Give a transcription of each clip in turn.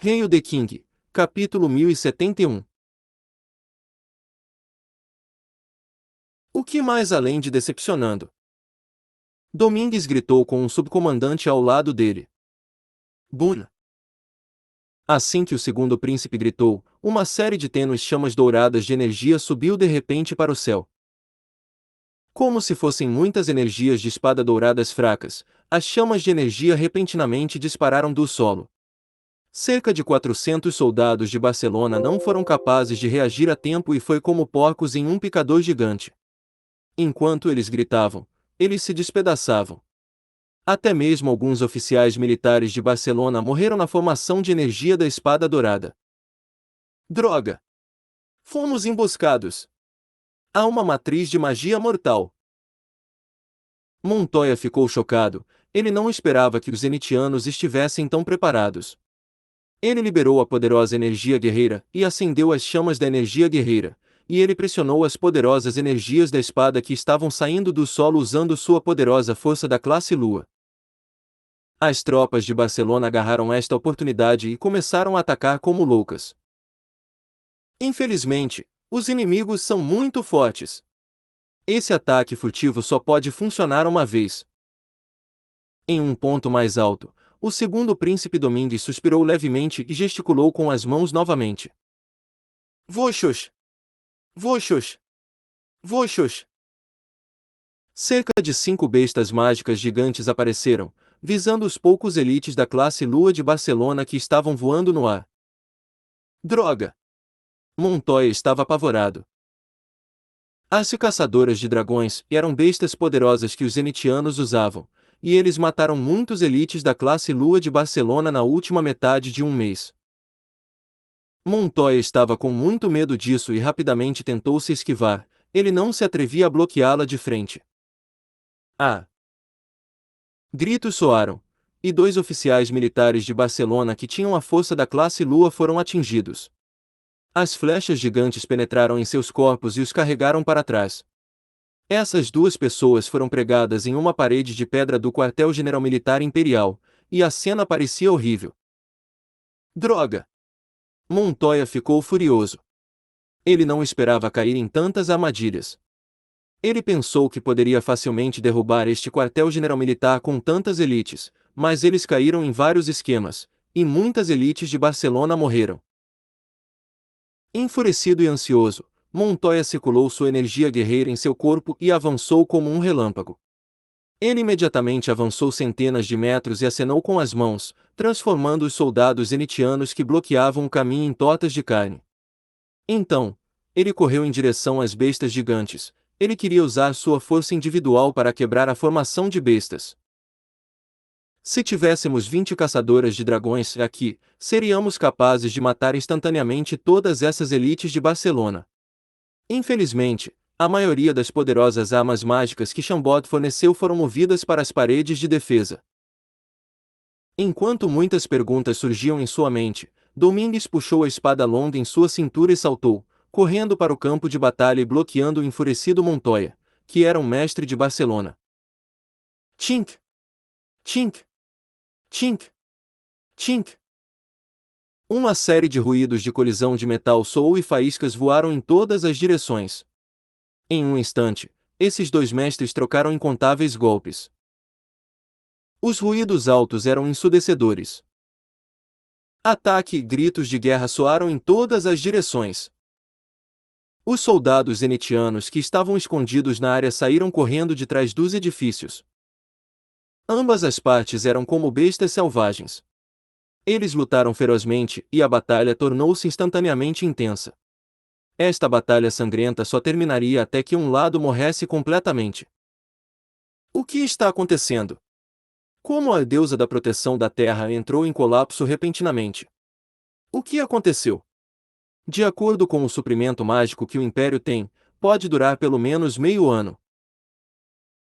Hail the King, capítulo 1071. O que mais além de decepcionando? Domingues gritou com um subcomandante ao lado dele. Boon! Assim que o segundo príncipe gritou, uma série de tênues chamas douradas de energia subiu de repente para o céu. Como se fossem muitas energias de espada douradas fracas, as chamas de energia repentinamente dispararam do solo. Cerca de 400 soldados de Barcelona não foram capazes de reagir a tempo e foi como porcos em um picador gigante. Enquanto eles gritavam, eles se despedaçavam. Até mesmo alguns oficiais militares de Barcelona morreram na formação de energia da espada dourada. Droga! Fomos emboscados! Há uma matriz de magia mortal! Montoya ficou chocado, ele não esperava que os zenitianos estivessem tão preparados. Ele liberou a poderosa energia guerreira e acendeu as chamas da energia guerreira, e ele pressionou as poderosas energias da espada que estavam saindo do solo usando sua poderosa força da classe Lua. As tropas de Barcelona agarraram esta oportunidade e começaram a atacar como loucas. Infelizmente, os inimigos são muito fortes. Esse ataque furtivo só pode funcionar uma vez. Em um ponto mais alto, o segundo príncipe Domingues suspirou levemente e gesticulou com as mãos novamente. Voxos! Voxos! Voxos! Cerca de 5 bestas mágicas gigantes apareceram, visando os poucos elites da classe Lua de Barcelona que estavam voando no ar. Droga! Montoya estava apavorado. As caçadoras de dragões eram bestas poderosas que os zenitianos usavam, e eles mataram muitos elites da classe Lua de Barcelona na última metade de um mês. Montoya estava com muito medo disso e rapidamente tentou se esquivar, ele não se atrevia a bloqueá-la de frente. Ah! Gritos soaram, e 2 oficiais militares de Barcelona que tinham a força da classe Lua foram atingidos. As flechas gigantes penetraram em seus corpos e os carregaram para trás. Essas 2 pessoas foram pregadas em uma parede de pedra do quartel-general militar imperial, e a cena parecia horrível. Droga! Montoya ficou furioso. Ele não esperava cair em tantas armadilhas. Ele pensou que poderia facilmente derrubar este quartel-general militar com tantas elites, mas eles caíram em vários esquemas, e muitas elites de Barcelona morreram. Enfurecido e ansioso, Montoya circulou sua energia guerreira em seu corpo e avançou como um relâmpago. Ele imediatamente avançou centenas de metros e acenou com as mãos, transformando os soldados zenitianos que bloqueavam o caminho em tortas de carne. Então, ele correu em direção às bestas gigantes. Ele queria usar sua força individual para quebrar a formação de bestas. Se tivéssemos 20 caçadoras de dragões aqui, seríamos capazes de matar instantaneamente todas essas elites de Barcelona. Infelizmente, a maioria das poderosas armas mágicas que Chambord forneceu foram movidas para as paredes de defesa. Enquanto muitas perguntas surgiam em sua mente, Domingues puxou a espada longa em sua cintura e saltou, correndo para o campo de batalha e bloqueando o enfurecido Montoya, que era um mestre de Barcelona. Tink! Tink! Tink! Tink! Uma série de ruídos de colisão de metal soou e faíscas voaram em todas as direções. Em um instante, esses 2 mestres trocaram incontáveis golpes. Os ruídos altos eram ensurdecedores. Ataque e gritos de guerra soaram em todas as direções. Os soldados zenitianos que estavam escondidos na área saíram correndo de trás dos edifícios. Ambas as partes eram como bestas selvagens. Eles lutaram ferozmente e a batalha tornou-se instantaneamente intensa. Esta batalha sangrenta só terminaria até que um lado morresse completamente. O que está acontecendo? Como a deusa da proteção da Terra entrou em colapso repentinamente? O que aconteceu? De acordo com o suprimento mágico que o Império tem, pode durar pelo menos meio ano.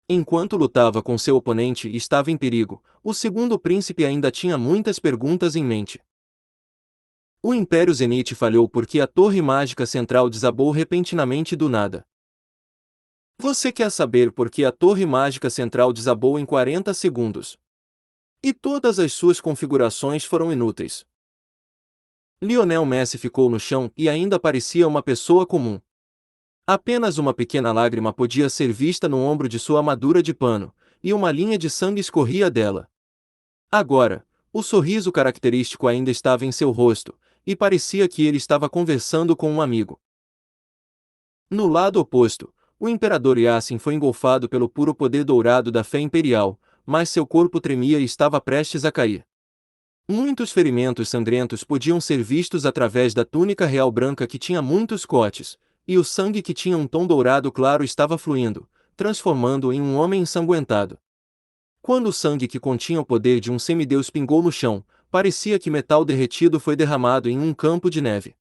Enquanto lutava com seu oponente e estava em perigo, o segundo príncipe ainda tinha muitas perguntas em mente. O Império Zenite falhou porque a torre mágica central desabou repentinamente do nada. Você quer saber por que a torre mágica central desabou em 40 segundos? E todas as suas configurações foram inúteis. Lionel Messi ficou no chão e ainda parecia uma pessoa comum. Apenas uma pequena lágrima podia ser vista no ombro de sua armadura de pano, e uma linha de sangue escorria dela. Agora, o sorriso característico ainda estava em seu rosto, e parecia que ele estava conversando com um amigo. No lado oposto, o imperador Yassin foi engolfado pelo puro poder dourado da fé imperial, mas seu corpo tremia e estava prestes a cair. Muitos ferimentos sangrentos podiam ser vistos através da túnica real branca que tinha muitos cortes, e o sangue que tinha um tom dourado claro estava fluindo, transformando-o em um homem ensanguentado. Quando o sangue que continha o poder de um semideus pingou no chão, parecia que metal derretido foi derramado em um campo de neve.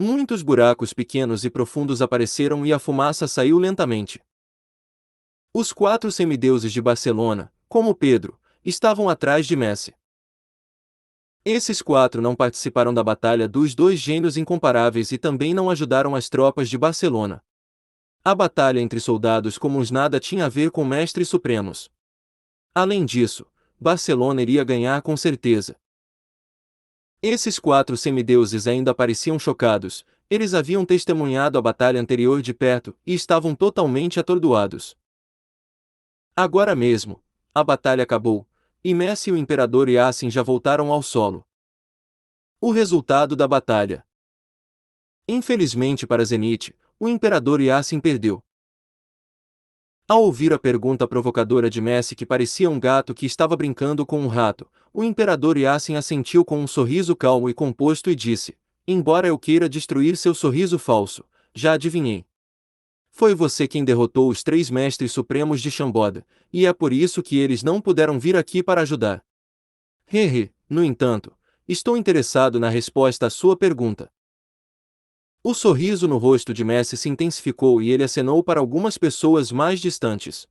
Muitos buracos pequenos e profundos apareceram e a fumaça saiu lentamente. Os 4 semideuses de Barcelona, como Pedro, estavam atrás de Messi. Esses 4 não participaram da batalha dos dois gênios incomparáveis e também não ajudaram as tropas de Barcelona. A batalha entre soldados comuns nada tinha a ver com mestres supremos. Além disso, Barcelona iria ganhar com certeza. Esses 4 semideuses ainda pareciam chocados, eles haviam testemunhado a batalha anterior de perto e estavam totalmente atordoados. Agora mesmo, a batalha acabou, e Messi e o Imperador Yassin já voltaram ao solo. O resultado da batalha. Infelizmente para Zenit, o Imperador Yassin perdeu. Ao ouvir a pergunta provocadora de Messi que parecia um gato que estava brincando com um rato, o Imperador Yassin assentiu com um sorriso calmo e composto e disse: embora eu queira destruir seu sorriso falso, já adivinhei. Foi você quem derrotou os 3 mestres supremos de Chamboda, e é por isso que eles não puderam vir aqui para ajudar. Hehe, no entanto, estou interessado na resposta à sua pergunta. O sorriso no rosto de Messi se intensificou e ele acenou para algumas pessoas mais distantes.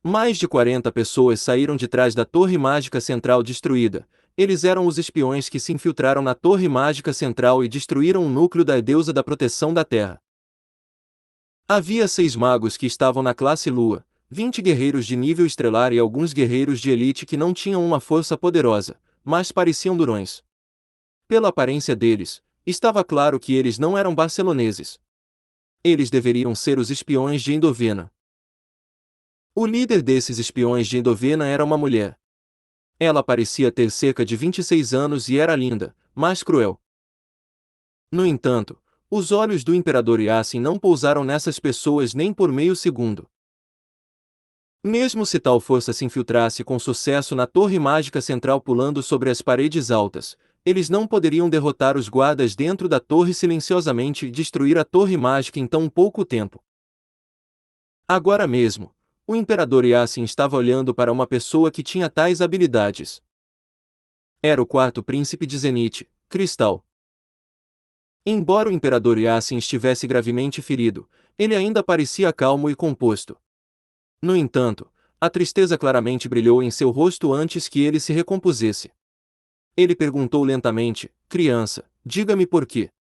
Mais de 40 pessoas saíram de trás da Torre Mágica Central destruída. Eles eram os espiões que se infiltraram na Torre Mágica Central e destruíram o núcleo da deusa da proteção da Terra. Havia 6 magos que estavam na classe Lua, 20 guerreiros de nível estelar e alguns guerreiros de elite que não tinham uma força poderosa, mas pareciam durões. Pela aparência deles, estava claro que eles não eram barceloneses. Eles deveriam ser os espiões de Endovena. O líder desses espiões de Endovena era uma mulher. Ela parecia ter cerca de 26 anos e era linda, mas cruel. No entanto, os olhos do Imperador Yassin não pousaram nessas pessoas nem por meio segundo. Mesmo se tal força se infiltrasse com sucesso na Torre Mágica Central pulando sobre as paredes altas, eles não poderiam derrotar os guardas dentro da torre silenciosamente e destruir a Torre Mágica em tão pouco tempo. Agora mesmo, o Imperador Yassin estava olhando para uma pessoa que tinha tais habilidades. Era o 4º príncipe de Zenit, Cristal. Embora o Imperador Yassin estivesse gravemente ferido, ele ainda parecia calmo e composto. No entanto, a tristeza claramente brilhou em seu rosto antes que ele se recompusesse. Ele perguntou lentamente: criança, diga-me por quê.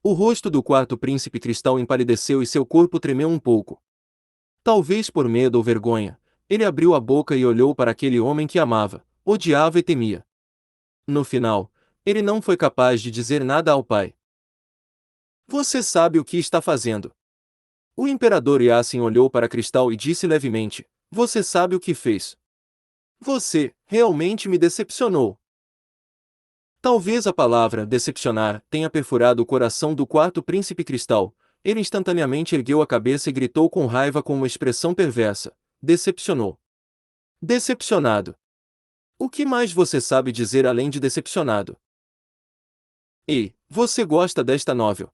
O rosto do 4º príncipe Cristal empalideceu e seu corpo tremeu um pouco. Talvez por medo ou vergonha, ele abriu a boca e olhou para aquele homem que amava, odiava e temia. No final, ele não foi capaz de dizer nada ao pai. Você sabe o que está fazendo. O Imperador Yassin olhou para Cristal e disse levemente: você sabe o que fez. Você, realmente me decepcionou. Talvez a palavra decepcionar tenha perfurado o coração do 4º príncipe Cristal. Ele instantaneamente ergueu a cabeça e gritou com raiva com uma expressão perversa: decepcionou. Decepcionado. O que mais você sabe dizer além de decepcionado? Ei, você gosta desta novel?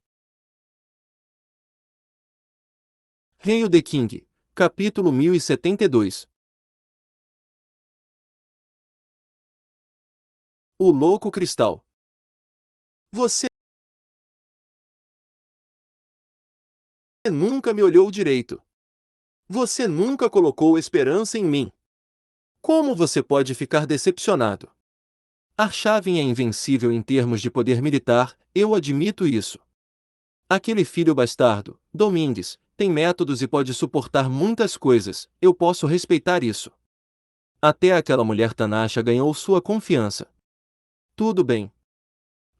Hail the King, capítulo 1072. O louco cristal. Você nunca me olhou direito. Você nunca colocou esperança em mim. Como você pode ficar decepcionado? Arshavin é invencível em termos de poder militar, eu admito isso. Aquele filho bastardo, Domingues, tem métodos e pode suportar muitas coisas, eu posso respeitar isso. Até aquela mulher Tanasha ganhou sua confiança. Tudo bem.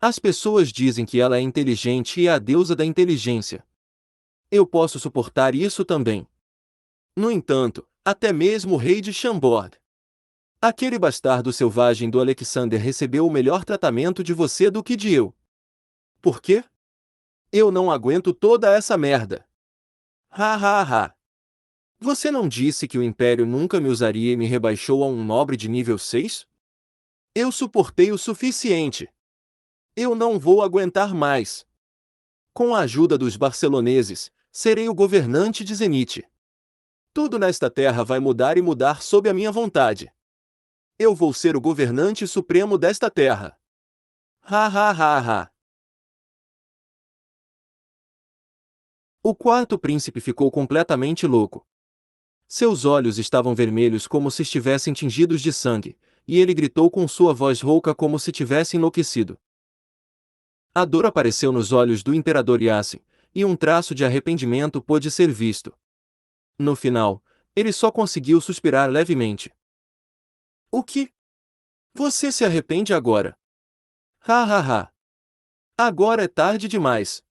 As pessoas dizem que ela é inteligente e é a deusa da inteligência. Eu posso suportar isso também. No entanto, até mesmo o rei de Chambord, aquele bastardo selvagem do Alexander, recebeu o melhor tratamento de você do que de eu. Por quê? Eu não aguento toda essa merda. Ha ha ha. Você não disse que o Império nunca me usaria e me rebaixou a um nobre de nível 6? Eu suportei o suficiente. Eu não vou aguentar mais. Com a ajuda dos barceloneses, serei o governante de Zenite. Tudo nesta terra vai mudar e mudar sob a minha vontade. Eu vou ser o governante supremo desta terra. Ha ha ha ha. O quarto príncipe ficou completamente louco. Seus olhos estavam vermelhos como se estivessem tingidos de sangue, e ele gritou com sua voz rouca como se tivesse enlouquecido. A dor apareceu nos olhos do imperador Yasin, e um traço de arrependimento pôde ser visto. No final, ele só conseguiu suspirar levemente. O que? Você se arrepende agora? Ha ha ha. Agora é tarde demais.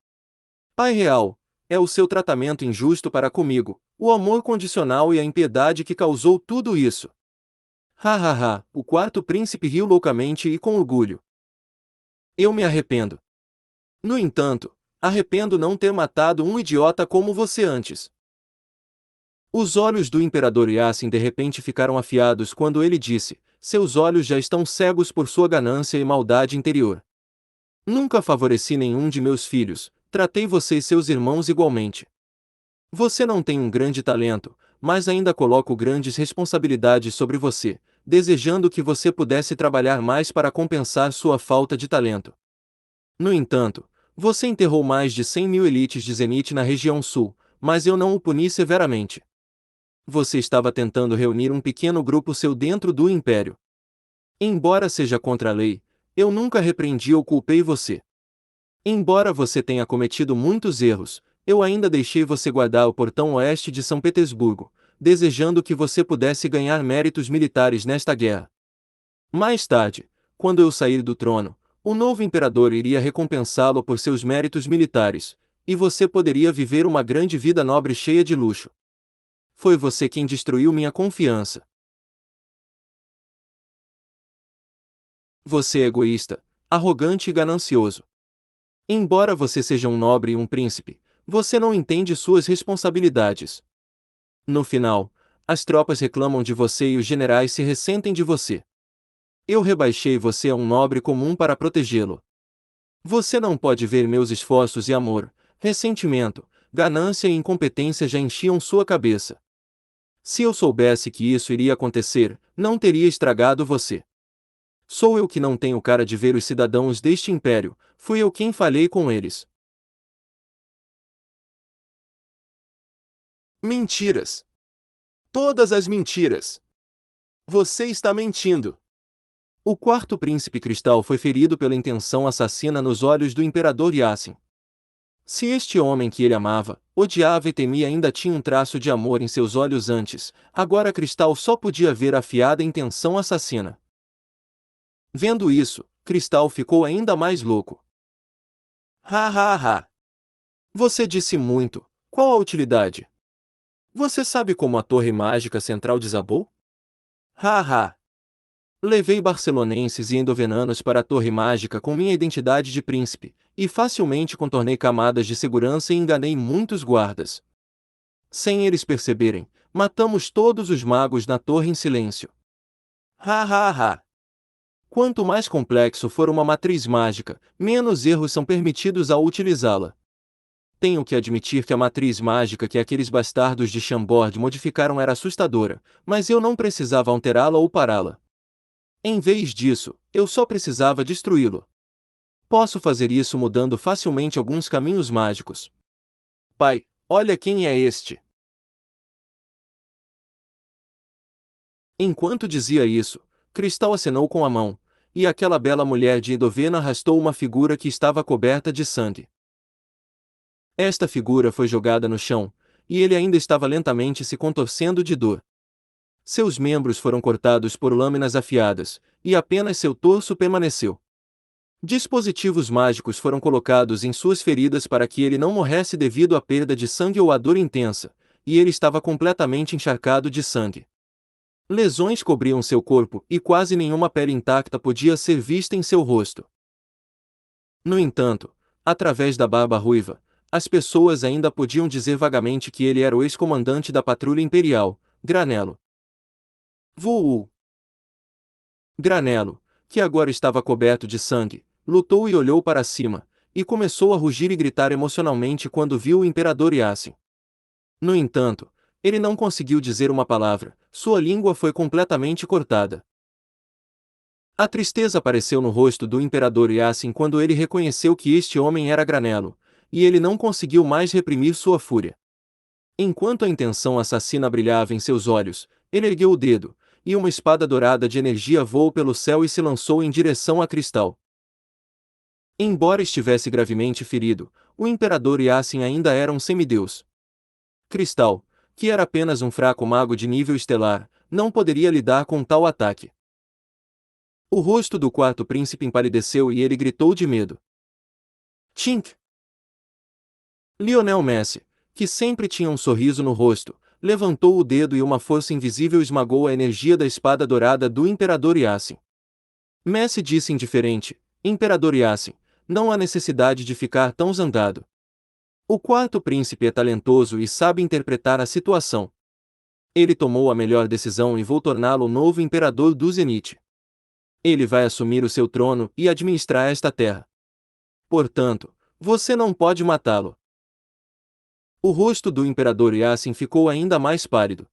Pai real, é o seu tratamento injusto para comigo, o amor condicional e a impiedade que causou tudo isso. Ha ha ha, o quarto príncipe riu loucamente e com orgulho. Eu me arrependo. No entanto, arrependo não ter matado um idiota como você antes. Os olhos do imperador Yasin de repente ficaram afiados quando ele disse: seus olhos já estão cegos por sua ganância e maldade interior. Nunca favoreci nenhum de meus filhos, tratei você e seus irmãos igualmente. Você não tem um grande talento, mas ainda coloco grandes responsabilidades sobre você, desejando que você pudesse trabalhar mais para compensar sua falta de talento. No entanto, você enterrou mais de 100.000 elites de Zenite na região sul, mas eu não o puni severamente. Você estava tentando reunir um pequeno grupo seu dentro do Império. Embora seja contra a lei, eu nunca repreendi ou culpei você. Embora você tenha cometido muitos erros, eu ainda deixei você guardar o portão oeste de São Petersburgo, desejando que você pudesse ganhar méritos militares nesta guerra. Mais tarde, quando eu sair do trono, o novo imperador iria recompensá-lo por seus méritos militares, e você poderia viver uma grande vida nobre cheia de luxo. Foi você quem destruiu minha confiança. Você é egoísta, arrogante e ganancioso. Embora você seja um nobre e um príncipe, você não entende suas responsabilidades. No final, as tropas reclamam de você e os generais se ressentem de você. Eu rebaixei você a um nobre comum para protegê-lo. Você não pode ver meus esforços e amor, ressentimento, ganância e incompetência já enchiam sua cabeça. Se eu soubesse que isso iria acontecer, não teria estragado você. Sou eu que não tenho cara de ver os cidadãos deste império, fui eu quem falhei com eles. Mentiras! Todas as mentiras! Você está mentindo! O quarto príncipe cristal foi ferido pela intenção assassina nos olhos do imperador Yasin. Se este homem que ele amava, odiava e temia ainda tinha um traço de amor em seus olhos antes, agora Cristal só podia ver a afiada intenção assassina. Vendo isso, Cristal ficou ainda mais louco. Ha ha ha! Você disse muito, qual a utilidade? Você sabe como a torre mágica central desabou? Ha ha! Levei barcelonenses e endovenanos para a torre mágica com minha identidade de príncipe, e facilmente contornei camadas de segurança e enganei muitos guardas. Sem eles perceberem, matamos todos os magos na torre em silêncio. Ha ha ha! Quanto mais complexo for uma matriz mágica, menos erros são permitidos ao utilizá-la. Tenho que admitir que a matriz mágica que aqueles bastardos de Chambord modificaram era assustadora, mas eu não precisava alterá-la ou pará-la. Em vez disso, eu só precisava destruí-lo. Posso fazer isso mudando facilmente alguns caminhos mágicos. Pai, olha quem é este! Enquanto dizia isso, Cristal acenou com a mão, e aquela bela mulher de Edovena arrastou uma figura que estava coberta de sangue. Esta figura foi jogada no chão, e ele ainda estava lentamente se contorcendo de dor. Seus membros foram cortados por lâminas afiadas, e apenas seu torso permaneceu. Dispositivos mágicos foram colocados em suas feridas para que ele não morresse devido à perda de sangue ou à dor intensa, e ele estava completamente encharcado de sangue. Lesões cobriam seu corpo e quase nenhuma pele intacta podia ser vista em seu rosto. No entanto, através da barba ruiva, as pessoas ainda podiam dizer vagamente que ele era o ex-comandante da patrulha imperial, Granelo. Voou. Granelo, que agora estava coberto de sangue, lutou e olhou para cima, e começou a rugir e gritar emocionalmente quando viu o imperador Yassin. No entanto, ele não conseguiu dizer uma palavra, sua língua foi completamente cortada. A tristeza apareceu no rosto do imperador Yassin quando ele reconheceu que este homem era Granelo, e ele não conseguiu mais reprimir sua fúria. Enquanto a intenção assassina brilhava em seus olhos, ele ergueu o dedo, e uma espada dourada de energia voou pelo céu e se lançou em direção a Cristal. Embora estivesse gravemente ferido, o imperador Yassin ainda era um semideus. Cristal, que era apenas um fraco mago de nível estelar, não poderia lidar com tal ataque. O rosto do quarto príncipe empalideceu e ele gritou de medo. Tink! Lionel Messi, que sempre tinha um sorriso no rosto, levantou o dedo e uma força invisível esmagou a energia da espada dourada do imperador Yassin. Messi disse indiferente: Imperador Yassin, não há necessidade de ficar tão zangado. O quarto príncipe é talentoso e sabe interpretar a situação. Ele tomou a melhor decisão e vou torná-lo o novo imperador do Zenith. Ele vai assumir o seu trono e administrar esta terra. Portanto, você não pode matá-lo. O rosto do imperador Yassin ficou ainda mais pálido.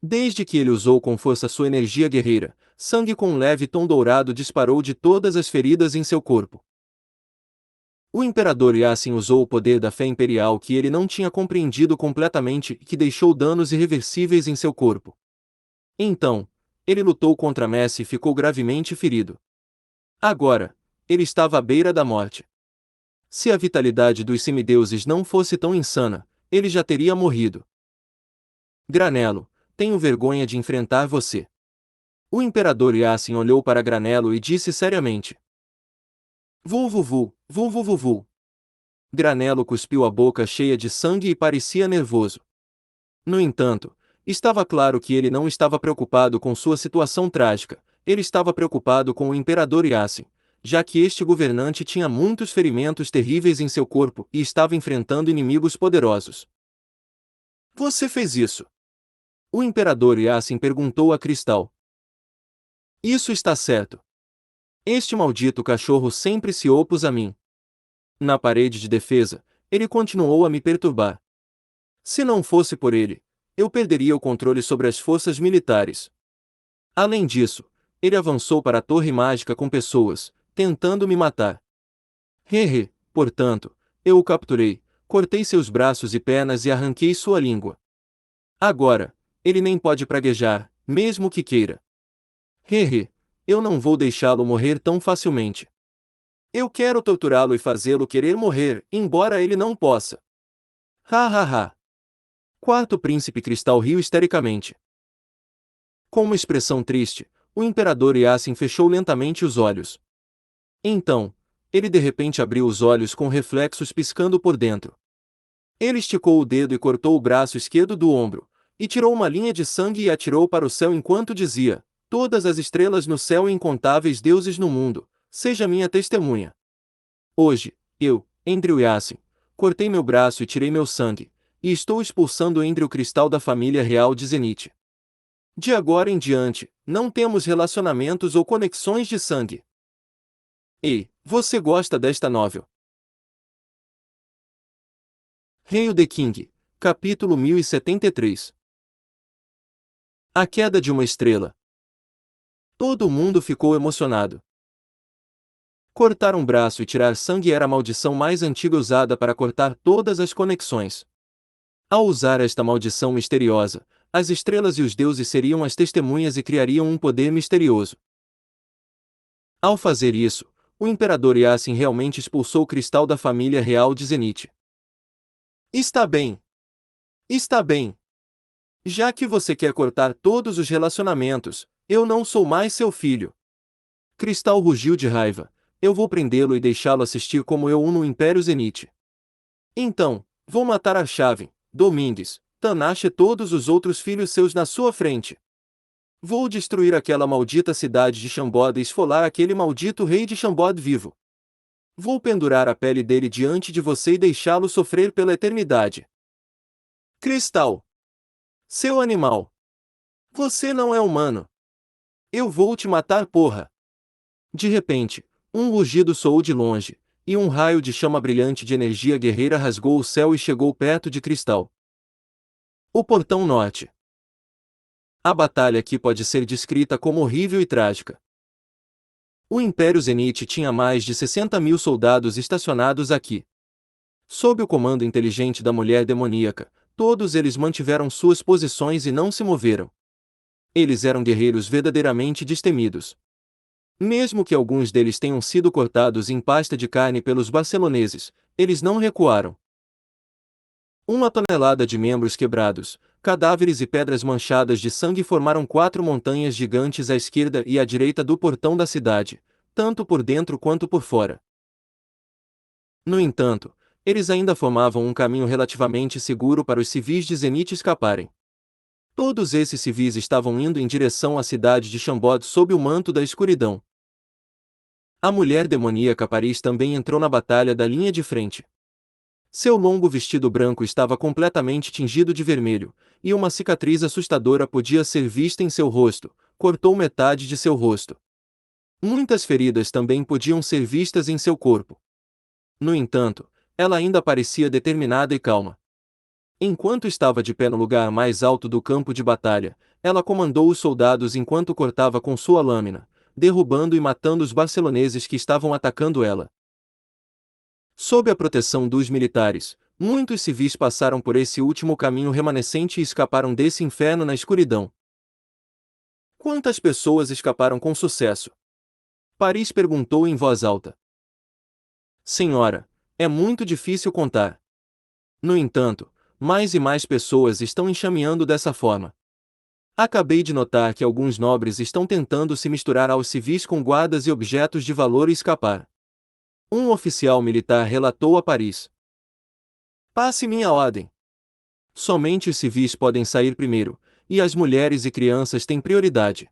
Desde que ele usou com força sua energia guerreira, sangue com um leve tom dourado disparou de todas as feridas em seu corpo. O imperador Yassin usou o poder da fé imperial que ele não tinha compreendido completamente e que deixou danos irreversíveis em seu corpo. Então, ele lutou contra Messi e ficou gravemente ferido. Agora, ele estava à beira da morte. Se a vitalidade dos semideuses não fosse tão insana, ele já teria morrido. Granelo, tenho vergonha de enfrentar você. O imperador Yassin olhou para Granelo e disse seriamente. Vu. Granelo cuspiu a boca cheia de sangue e parecia nervoso. No entanto, estava claro que ele não estava preocupado com sua situação trágica, ele estava preocupado com o imperador Yassin, já que este governante tinha muitos ferimentos terríveis em seu corpo e estava enfrentando inimigos poderosos. Você fez isso? O imperador Yassin perguntou a Cristal. Isso está certo. Este maldito cachorro sempre se opôs a mim. Na parede de defesa, ele continuou a me perturbar. Se não fosse por ele, eu perderia o controle sobre as forças militares. Além disso, ele avançou para a torre mágica com pessoas, tentando me matar. Portanto, eu o capturei, cortei seus braços e pernas e arranquei sua língua. Agora, ele nem pode praguejar, mesmo que queira. Eu não vou deixá-lo morrer tão facilmente. Eu quero torturá-lo e fazê-lo querer morrer, embora ele não possa. Ha. Quarto príncipe Cristal riu histericamente. Com uma expressão triste, o imperador Yassin fechou lentamente os olhos. Então, ele de repente abriu os olhos com reflexos piscando por dentro. Ele esticou o dedo e cortou o braço esquerdo do ombro, e tirou uma linha de sangue e atirou para o céu enquanto dizia: Todas as estrelas no céu e incontáveis deuses no mundo, seja minha testemunha. Hoje, eu, Endril Yassin, cortei meu braço e tirei meu sangue, e estou expulsando Endril o cristal da família real de Zenith. De agora em diante, não temos relacionamentos ou conexões de sangue. Ei, você gosta desta novel? Hail the King, capítulo 1073. A queda de uma estrela. Todo mundo ficou emocionado. Cortar um braço e tirar sangue era a maldição mais antiga usada para cortar todas as conexões. Ao usar esta maldição misteriosa, as estrelas e os deuses seriam as testemunhas e criariam um poder misterioso. Ao fazer isso, o imperador Yassin realmente expulsou o cristal da família real de Zenith. Está bem. Já que você quer cortar todos os relacionamentos, eu não sou mais seu filho. Cristal rugiu de raiva, eu vou prendê-lo e deixá-lo assistir como eu no Império Zenith. Então, vou matar Arshavin, Domingues, Tanash e todos os outros filhos seus na sua frente. Vou destruir aquela maldita cidade de Shambod e esfolar aquele maldito rei de Shambod vivo. Vou pendurar a pele dele diante de você e deixá-lo sofrer pela eternidade. Cristal! Seu animal! Você não é humano! Eu vou te matar, porra! De repente, um rugido soou de longe, e um raio de chama brilhante de energia guerreira rasgou o céu e chegou perto de Cristal. O Portão Norte. A batalha aqui pode ser descrita como horrível e trágica. O Império Zenith tinha mais de 60.000 soldados estacionados aqui. Sob o comando inteligente da mulher demoníaca, todos eles mantiveram suas posições e não se moveram. Eles eram guerreiros verdadeiramente destemidos. Mesmo que alguns deles tenham sido cortados em pasta de carne pelos barceloneses, eles não recuaram. 1 tonelada de membros quebrados, cadáveres e pedras manchadas de sangue formaram 4 montanhas gigantes à esquerda e à direita do portão da cidade, tanto por dentro quanto por fora. No entanto, eles ainda formavam um caminho relativamente seguro para os civis de Zenith escaparem. Todos esses civis estavam indo em direção à cidade de Shambod sob o manto da escuridão. A mulher demoníaca Paris também entrou na batalha da linha de frente. Seu longo vestido branco estava completamente tingido de vermelho, e uma cicatriz assustadora podia ser vista em seu rosto, cortou metade de seu rosto. Muitas feridas também podiam ser vistas em seu corpo. No entanto, ela ainda parecia determinada e calma. Enquanto estava de pé no lugar mais alto do campo de batalha, ela comandou os soldados enquanto cortava com sua lâmina, derrubando e matando os barceloneses que estavam atacando ela. Sob a proteção dos militares, muitos civis passaram por esse último caminho remanescente e escaparam desse inferno na escuridão. Quantas pessoas escaparam com sucesso? Paris perguntou em voz alta. Senhora, é muito difícil contar. No entanto, mais e mais pessoas estão enxameando dessa forma. Acabei de notar que alguns nobres estão tentando se misturar aos civis com guardas e objetos de valor e escapar. Um oficial militar relatou a Paris. Passe minha ordem. Somente os civis podem sair primeiro, e as mulheres e crianças têm prioridade.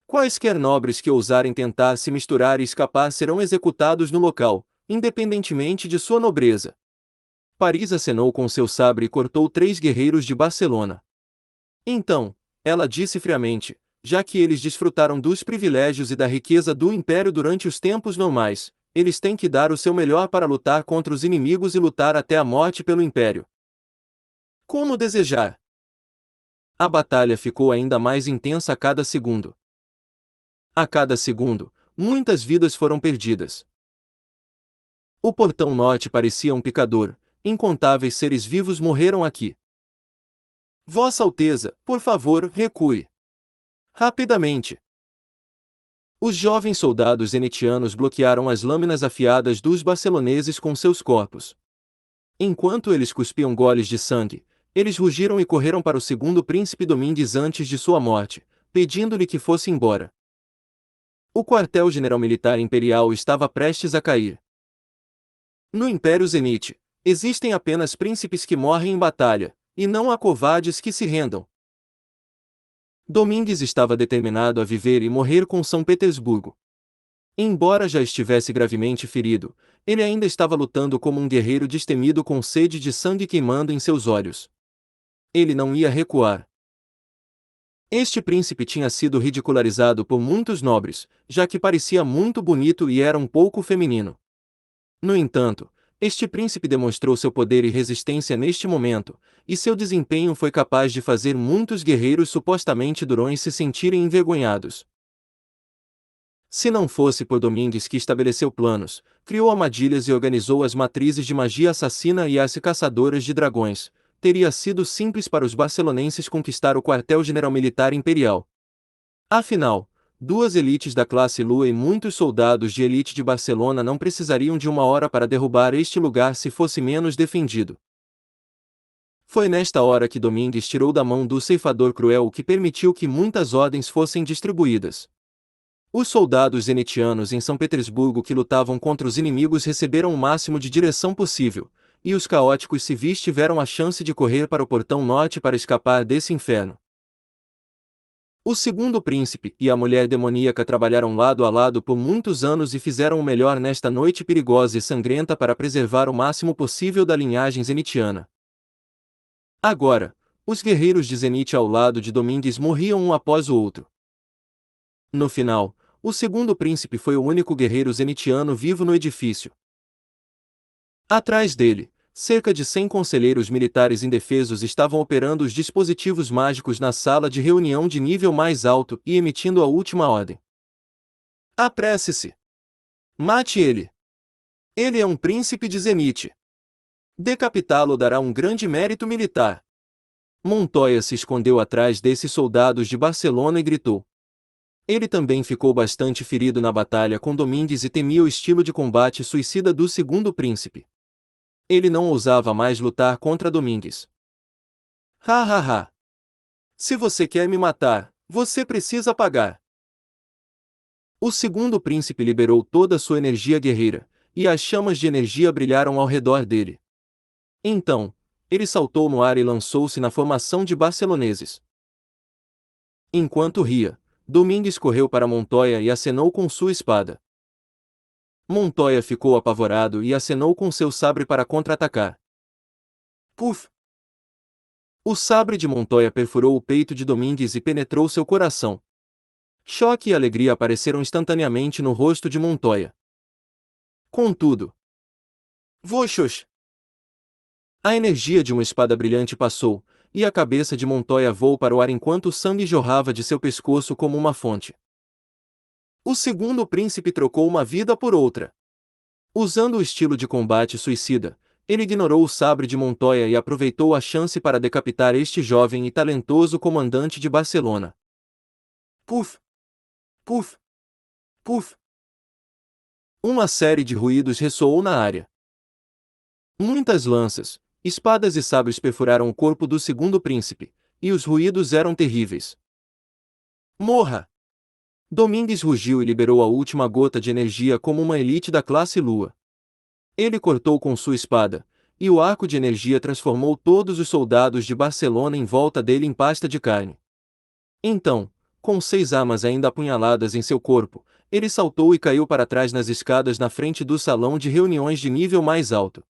Quaisquer nobres que ousarem tentar se misturar e escapar serão executados no local, independentemente de sua nobreza. Paris acenou com seu sabre e cortou 3 guerreiros de Barcelona. Então, ela disse friamente, já que eles desfrutaram dos privilégios e da riqueza do Império durante os tempos normais, eles têm que dar o seu melhor para lutar contra os inimigos e lutar até a morte pelo Império. Como desejar. A batalha ficou ainda mais intensa a cada segundo. A cada segundo, muitas vidas foram perdidas. O Portão Norte parecia um picador, incontáveis seres vivos morreram aqui. Vossa Alteza, por favor, recue. Rapidamente. Os jovens soldados zenitianos bloquearam as lâminas afiadas dos barceloneses com seus corpos. Enquanto eles cuspiam goles de sangue, eles rugiram e correram para o segundo príncipe Domingues antes de sua morte, pedindo-lhe que fosse embora. O quartel-general militar imperial estava prestes a cair. No Império Zenith, existem apenas príncipes que morrem em batalha, e não há covardes que se rendam. Domingues estava determinado a viver e morrer com São Petersburgo. Embora já estivesse gravemente ferido, ele ainda estava lutando como um guerreiro destemido com sede de sangue queimando em seus olhos. Ele não ia recuar. Este príncipe tinha sido ridicularizado por muitos nobres, já que parecia muito bonito e era um pouco feminino. No entanto, este príncipe demonstrou seu poder e resistência neste momento, e seu desempenho foi capaz de fazer muitos guerreiros supostamente durões se sentirem envergonhados. Se não fosse por Domingues que estabeleceu planos, criou armadilhas e organizou as matrizes de magia assassina e as caçadoras de dragões, teria sido simples para os barcelonenses conquistar o quartel-general militar imperial. Afinal, 2 elites da classe Lua e muitos soldados de elite de Barcelona não precisariam de 1 hora para derrubar este lugar se fosse menos defendido. Foi nesta hora que Domingues tirou da mão do ceifador cruel o que permitiu que muitas ordens fossem distribuídas. Os soldados zenitianos em São Petersburgo que lutavam contra os inimigos receberam o máximo de direção possível, e os caóticos civis tiveram a chance de correr para o portão norte para escapar desse inferno. O segundo príncipe e a mulher demoníaca trabalharam lado a lado por muitos anos e fizeram o melhor nesta noite perigosa e sangrenta para preservar o máximo possível da linhagem zenitiana. Agora, os guerreiros de Zenith ao lado de Domingues morriam um após o outro. No final, o segundo príncipe foi o único guerreiro zenitiano vivo no edifício. Atrás dele, cerca de 100 conselheiros militares indefesos estavam operando os dispositivos mágicos na sala de reunião de nível mais alto e emitindo a última ordem. Apresse-se! Mate ele! Ele é um príncipe de Zenith. Decapitá-lo dará um grande mérito militar. Montoya se escondeu atrás desses soldados de Barcelona e gritou. Ele também ficou bastante ferido na batalha com Domingues e temia o estilo de combate suicida do segundo príncipe. Ele não ousava mais lutar contra Domingues. Ha ha ha! Se você quer me matar, você precisa pagar. O segundo príncipe liberou toda a sua energia guerreira, e as chamas de energia brilharam ao redor dele. Então, ele saltou no ar e lançou-se na formação de barceloneses. Enquanto ria, Domingues correu para Montoya e acenou com sua espada. Montoya ficou apavorado e acenou com seu sabre para contra-atacar. Puf! O sabre de Montoya perfurou o peito de Domingues e penetrou seu coração. Choque e alegria apareceram instantaneamente no rosto de Montoya. Contudo, voxos! A energia de uma espada brilhante passou, e a cabeça de Montoya voou para o ar enquanto o sangue jorrava de seu pescoço como uma fonte. O segundo príncipe trocou uma vida por outra. Usando o estilo de combate suicida, ele ignorou o sabre de Montoya e aproveitou a chance para decapitar este jovem e talentoso comandante de Barcelona. Puf! Puf! Puf! Uma série de ruídos ressoou na área. Muitas lanças, espadas e sabres perfuraram o corpo do segundo príncipe, e os ruídos eram terríveis. Morra! Domingues rugiu e liberou a última gota de energia como uma elite da classe Lua. Ele cortou com sua espada, e o arco de energia transformou todos os soldados de Barcelona em volta dele em pasta de carne. Então, com 6 armas ainda apunhaladas em seu corpo, ele saltou e caiu para trás nas escadas na frente do salão de reuniões de nível mais alto.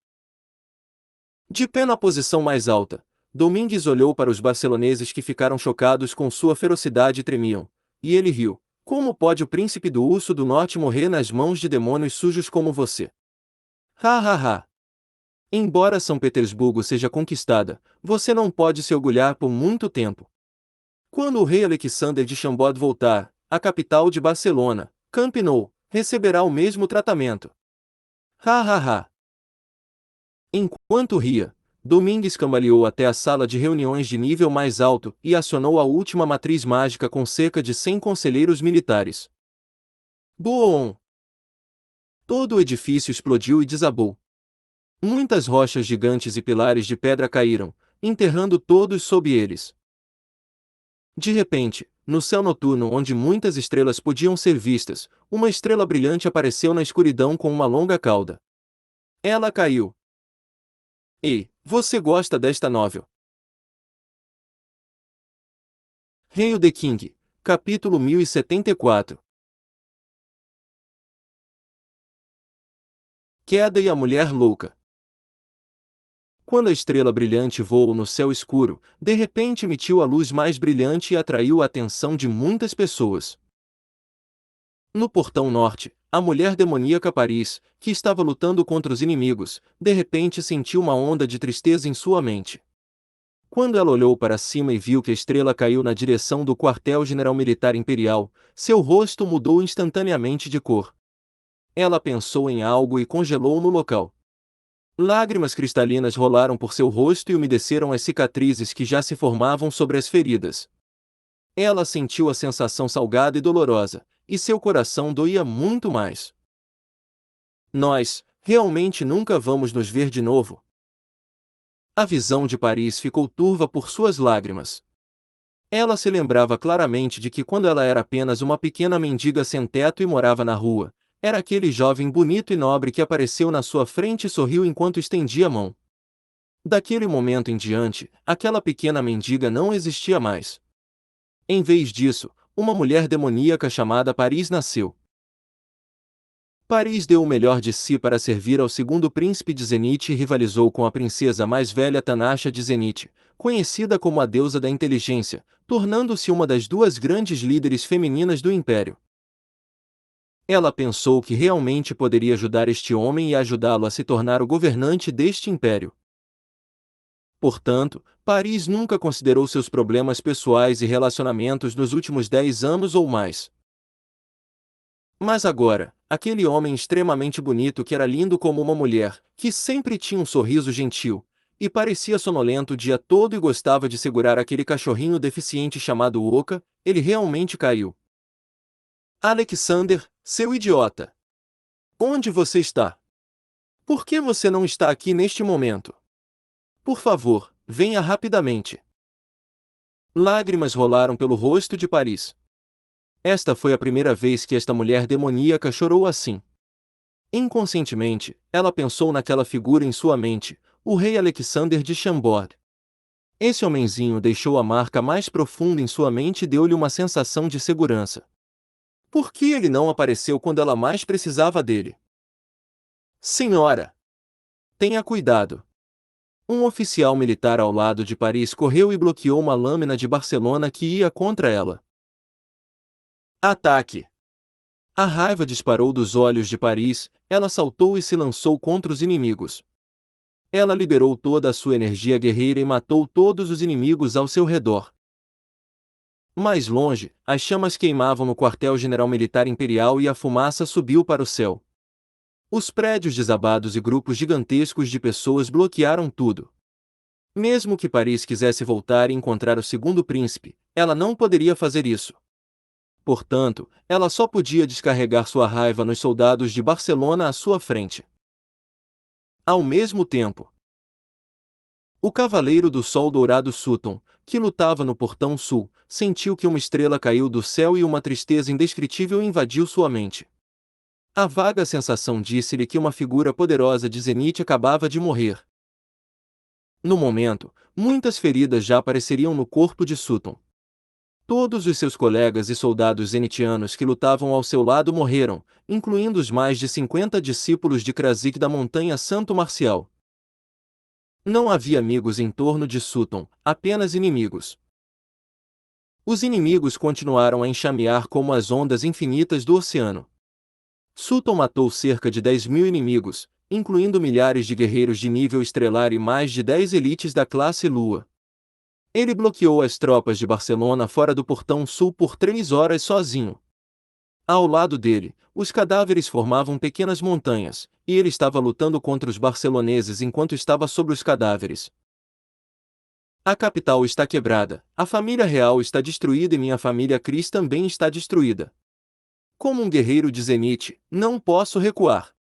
De pé na posição mais alta, Domingues olhou para os barceloneses que ficaram chocados com sua ferocidade e tremiam, e ele riu. Como pode o príncipe do Urso do Norte morrer nas mãos de demônios sujos como você? Ha ha ha! Embora São Petersburgo seja conquistada, você não pode se orgulhar por muito tempo. Quando o rei Alexander de Chambord voltar, à capital de Barcelona, Camp Nou, receberá o mesmo tratamento. Ha ha ha! Enquanto ria, Domingues cambaleou até a sala de reuniões de nível mais alto e acionou a última matriz mágica com cerca de 100 conselheiros militares. Boom! Todo o edifício explodiu e desabou. Muitas rochas gigantes e pilares de pedra caíram, enterrando todos sob eles. De repente, no céu noturno onde muitas estrelas podiam ser vistas, uma estrela brilhante apareceu na escuridão com uma longa cauda. Ela caiu. Ei, você gosta desta novel? Hail the King, capítulo 1074. Queda e a mulher louca. Quando a estrela brilhante voou no céu escuro, de repente emitiu a luz mais brilhante e atraiu a atenção de muitas pessoas. No portão norte, a mulher demoníaca Paris, que estava lutando contra os inimigos, de repente sentiu uma onda de tristeza em sua mente. Quando ela olhou para cima e viu que a estrela caiu na direção do quartel-general militar imperial, seu rosto mudou instantaneamente de cor. Ela pensou em algo e congelou no local. Lágrimas cristalinas rolaram por seu rosto e umedeceram as cicatrizes que já se formavam sobre as feridas. Ela sentiu a sensação salgada e dolorosa, e seu coração doía muito mais. Nós, realmente nunca vamos nos ver de novo. A visão de Paris ficou turva por suas lágrimas. Ela se lembrava claramente de que quando ela era apenas uma pequena mendiga sem teto e morava na rua, era aquele jovem bonito e nobre que apareceu na sua frente e sorriu enquanto estendia a mão. Daquele momento em diante, aquela pequena mendiga não existia mais. Em vez disso, uma mulher demoníaca chamada Paris nasceu. Paris deu o melhor de si para servir ao segundo príncipe de Zenith e rivalizou com a princesa mais velha Tanasha de Zenith, conhecida como a deusa da inteligência, tornando-se uma das duas grandes líderes femininas do império. Ela pensou que realmente poderia ajudar este homem e ajudá-lo a se tornar o governante deste império. Portanto, Paris nunca considerou seus problemas pessoais e relacionamentos nos últimos 10 anos ou mais. Mas agora, aquele homem extremamente bonito que era lindo como uma mulher, que sempre tinha um sorriso gentil, e parecia sonolento o dia todo e gostava de segurar aquele cachorrinho deficiente chamado Oka, ele realmente caiu. Alexander, seu idiota! Onde você está? Por que você não está aqui neste momento? Por favor, venha rapidamente. Lágrimas rolaram pelo rosto de Paris. Esta foi a primeira vez que esta mulher demoníaca chorou assim. Inconscientemente, ela pensou naquela figura em sua mente, o rei Alexander de Chambord. Esse homenzinho deixou a marca mais profunda em sua mente e deu-lhe uma sensação de segurança. Por que ele não apareceu quando ela mais precisava dele? Senhora! Tenha cuidado! Um oficial militar ao lado de Paris correu e bloqueou uma lâmina de Barcelona que ia contra ela. Ataque! A raiva disparou dos olhos de Paris, ela saltou e se lançou contra os inimigos. Ela liberou toda a sua energia guerreira e matou todos os inimigos ao seu redor. Mais longe, as chamas queimavam no quartel-general militar imperial e a fumaça subiu para o céu. Os prédios desabados e grupos gigantescos de pessoas bloquearam tudo. Mesmo que Paris quisesse voltar e encontrar o segundo príncipe, ela não poderia fazer isso. Portanto, ela só podia descarregar sua raiva nos soldados de Barcelona à sua frente. Ao mesmo tempo, o Cavaleiro do Sol Dourado Sutton, que lutava no portão sul, sentiu que uma estrela caiu do céu e uma tristeza indescritível invadiu sua mente. A vaga sensação disse-lhe que uma figura poderosa de Zenith acabava de morrer. No momento, muitas feridas já apareceriam no corpo de Sutton. Todos os seus colegas e soldados zenitianos que lutavam ao seu lado morreram, incluindo os mais de 50 discípulos de Krasik da Montanha Santo Marcial. Não havia amigos em torno de Sutton, apenas inimigos. Os inimigos continuaram a enxamear como as ondas infinitas do oceano. Sutton matou cerca de 10.000 inimigos, incluindo milhares de guerreiros de nível estrelar e mais de 10 elites da classe Lua. Ele bloqueou as tropas de Barcelona fora do Portão Sul por 3 horas sozinho. Ao lado dele, os cadáveres formavam pequenas montanhas, e ele estava lutando contra os barceloneses enquanto estava sobre os cadáveres. A capital está quebrada, a família real está destruída e minha família Cris também está destruída. Como um guerreiro de Zenith, não posso recuar.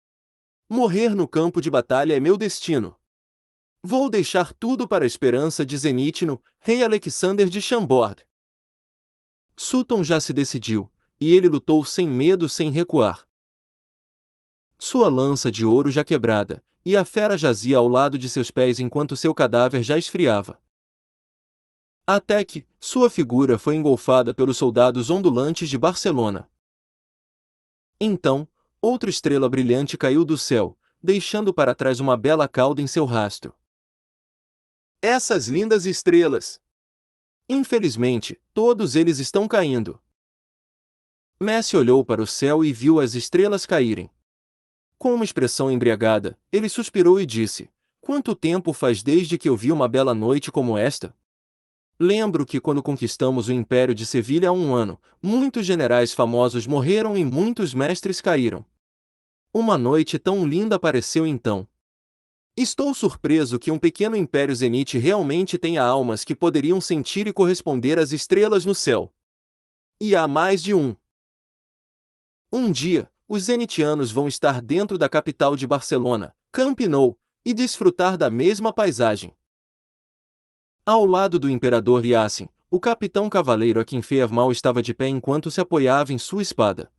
Morrer no campo de batalha é meu destino. Vou deixar tudo para a esperança de Zenith no rei Alexander de Chambord. Sutton já se decidiu, e ele lutou sem medo sem recuar. Sua lança de ouro já quebrada, e a fera jazia ao lado de seus pés enquanto seu cadáver já esfriava. Até que, sua figura foi engolfada pelos soldados ondulantes de Barcelona. Então, outra estrela brilhante caiu do céu, deixando para trás uma bela cauda em seu rastro. Essas lindas estrelas! Infelizmente, todos eles estão caindo. Messi olhou para o céu e viu as estrelas caírem. Com uma expressão embriagada, ele suspirou e disse: Quanto tempo faz desde que eu vi uma bela noite como esta? Lembro que quando conquistamos o Império de Sevilha há 1 ano, muitos generais famosos morreram e muitos mestres caíram. Uma noite tão linda apareceu então. Estou surpreso que um pequeno Império Zenith realmente tenha almas que poderiam sentir e corresponder às estrelas no céu. E há mais de um. Um dia, os zenitianos vão estar dentro da capital de Barcelona, Camp Nou, e desfrutar da mesma paisagem. Ao lado do imperador Yassin, O capitão cavaleiro Akinfeev mal estava de pé enquanto se apoiava em sua espada.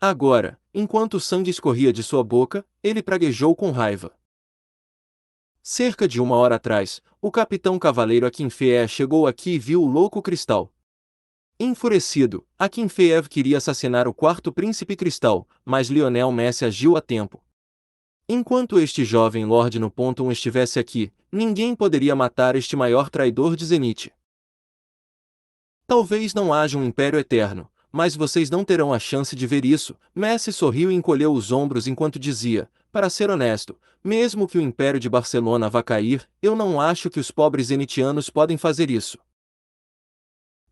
Agora, enquanto o sangue escorria de sua boca, ele praguejou com raiva. Cerca de 1 hora atrás, o capitão cavaleiro Akinfeev chegou aqui e viu o louco cristal. Enfurecido, Akinfeev queria assassinar o quarto príncipe cristal, mas Lionel Messi agiu a tempo. Enquanto este jovem Lorde no ponto 1 estivesse aqui, ninguém poderia matar este maior traidor de Zenith. Talvez não haja um império eterno, mas vocês não terão a chance de ver isso. Messi sorriu e encolheu os ombros enquanto dizia, para ser honesto, mesmo que o império de Barcelona vá cair, eu não acho que os pobres zenitianos podem fazer isso.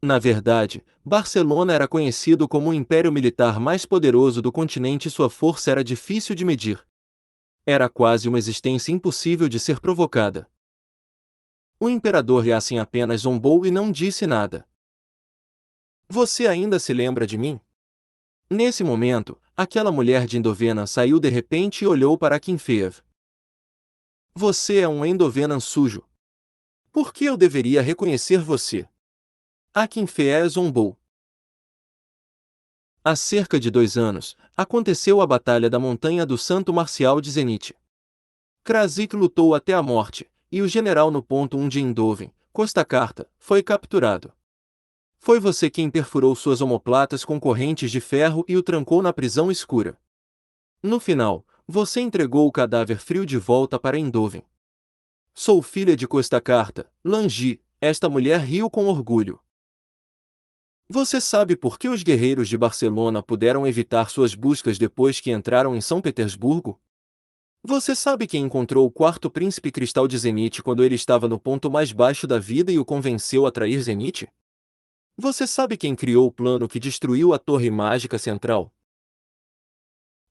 Na verdade, Barcelona era conhecido como o império militar mais poderoso do continente e sua força era difícil de medir. Era quase uma existência impossível de ser provocada. O imperador Yassin apenas zombou e não disse nada. Você ainda se lembra de mim? Nesse momento, aquela mulher de Endovenan saiu de repente e olhou para Akinfeev. Você é um Endovenan sujo. Por que eu deveria reconhecer você? Akinfeev zombou. Há cerca de 2 anos, aconteceu a Batalha da Montanha do Santo Marcial de Zenith. Krasik lutou até a morte, e o general no ponto 1 de Eindhoven, Costa Carta, foi capturado. Foi você quem perfurou suas omoplatas com correntes de ferro e o trancou na prisão escura. No final, você entregou o cadáver frio de volta para Eindhoven. Sou filha de Costa Carta, Langi, esta mulher riu com orgulho. Você sabe por que os guerreiros de Barcelona puderam evitar suas buscas depois que entraram em São Petersburgo? Você sabe quem encontrou o quarto príncipe cristal de Zenith quando ele estava no ponto mais baixo da vida e o convenceu a trair Zenith? Você sabe quem criou o plano que destruiu a Torre Mágica Central?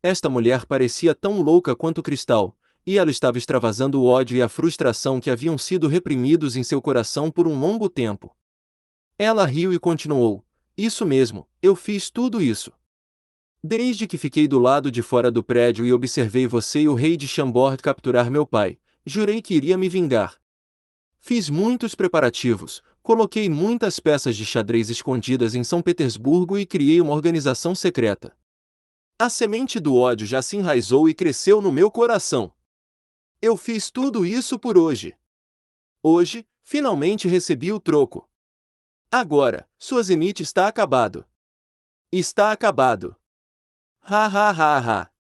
Esta mulher parecia tão louca quanto o cristal, e ela estava extravasando o ódio e a frustração que haviam sido reprimidos em seu coração por um longo tempo. Ela riu e continuou: isso mesmo, eu fiz tudo isso. Desde que fiquei do lado de fora do prédio e observei você e o rei de Chambord capturar meu pai, jurei que iria me vingar. Fiz muitos preparativos, coloquei muitas peças de xadrez escondidas em São Petersburgo e criei uma organização secreta. A semente do ódio já se enraizou e cresceu no meu coração. Eu fiz tudo isso por hoje. Hoje, finalmente recebi o troco. Agora, sua Zenith está acabado. Está acabado. Ha ha ha ha.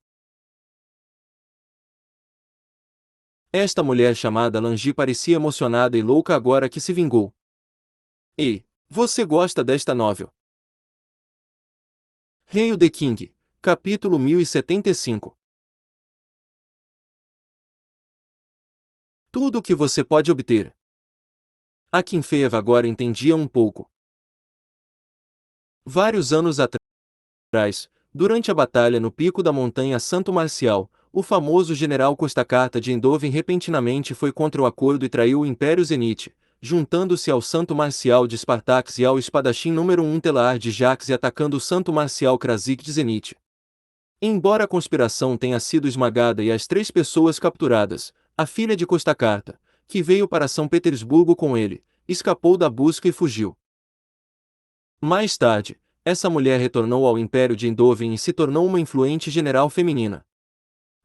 Esta mulher chamada Langi parecia emocionada e louca agora que se vingou. Ei, você gosta desta novel? Hail the King, capítulo 1075. Tudo o que você pode obter. Akinfeev agora entendia um pouco. Vários anos atrás, durante a batalha no pico da montanha Santo Marcial, o famoso general Costa Carta de Eindhoven repentinamente foi contra o acordo e traiu o Império Zenith, juntando-se ao Santo Marcial de Spartax e ao espadachim número 1 Telar de Jax e atacando o Santo Marcial Krasik de Zenith. Embora a conspiração tenha sido esmagada e as 3 pessoas capturadas, a filha de Costa Carta, que veio para São Petersburgo com ele, escapou da busca e fugiu. Mais tarde, essa mulher retornou ao Império de Eindhoven e se tornou uma influente general feminina.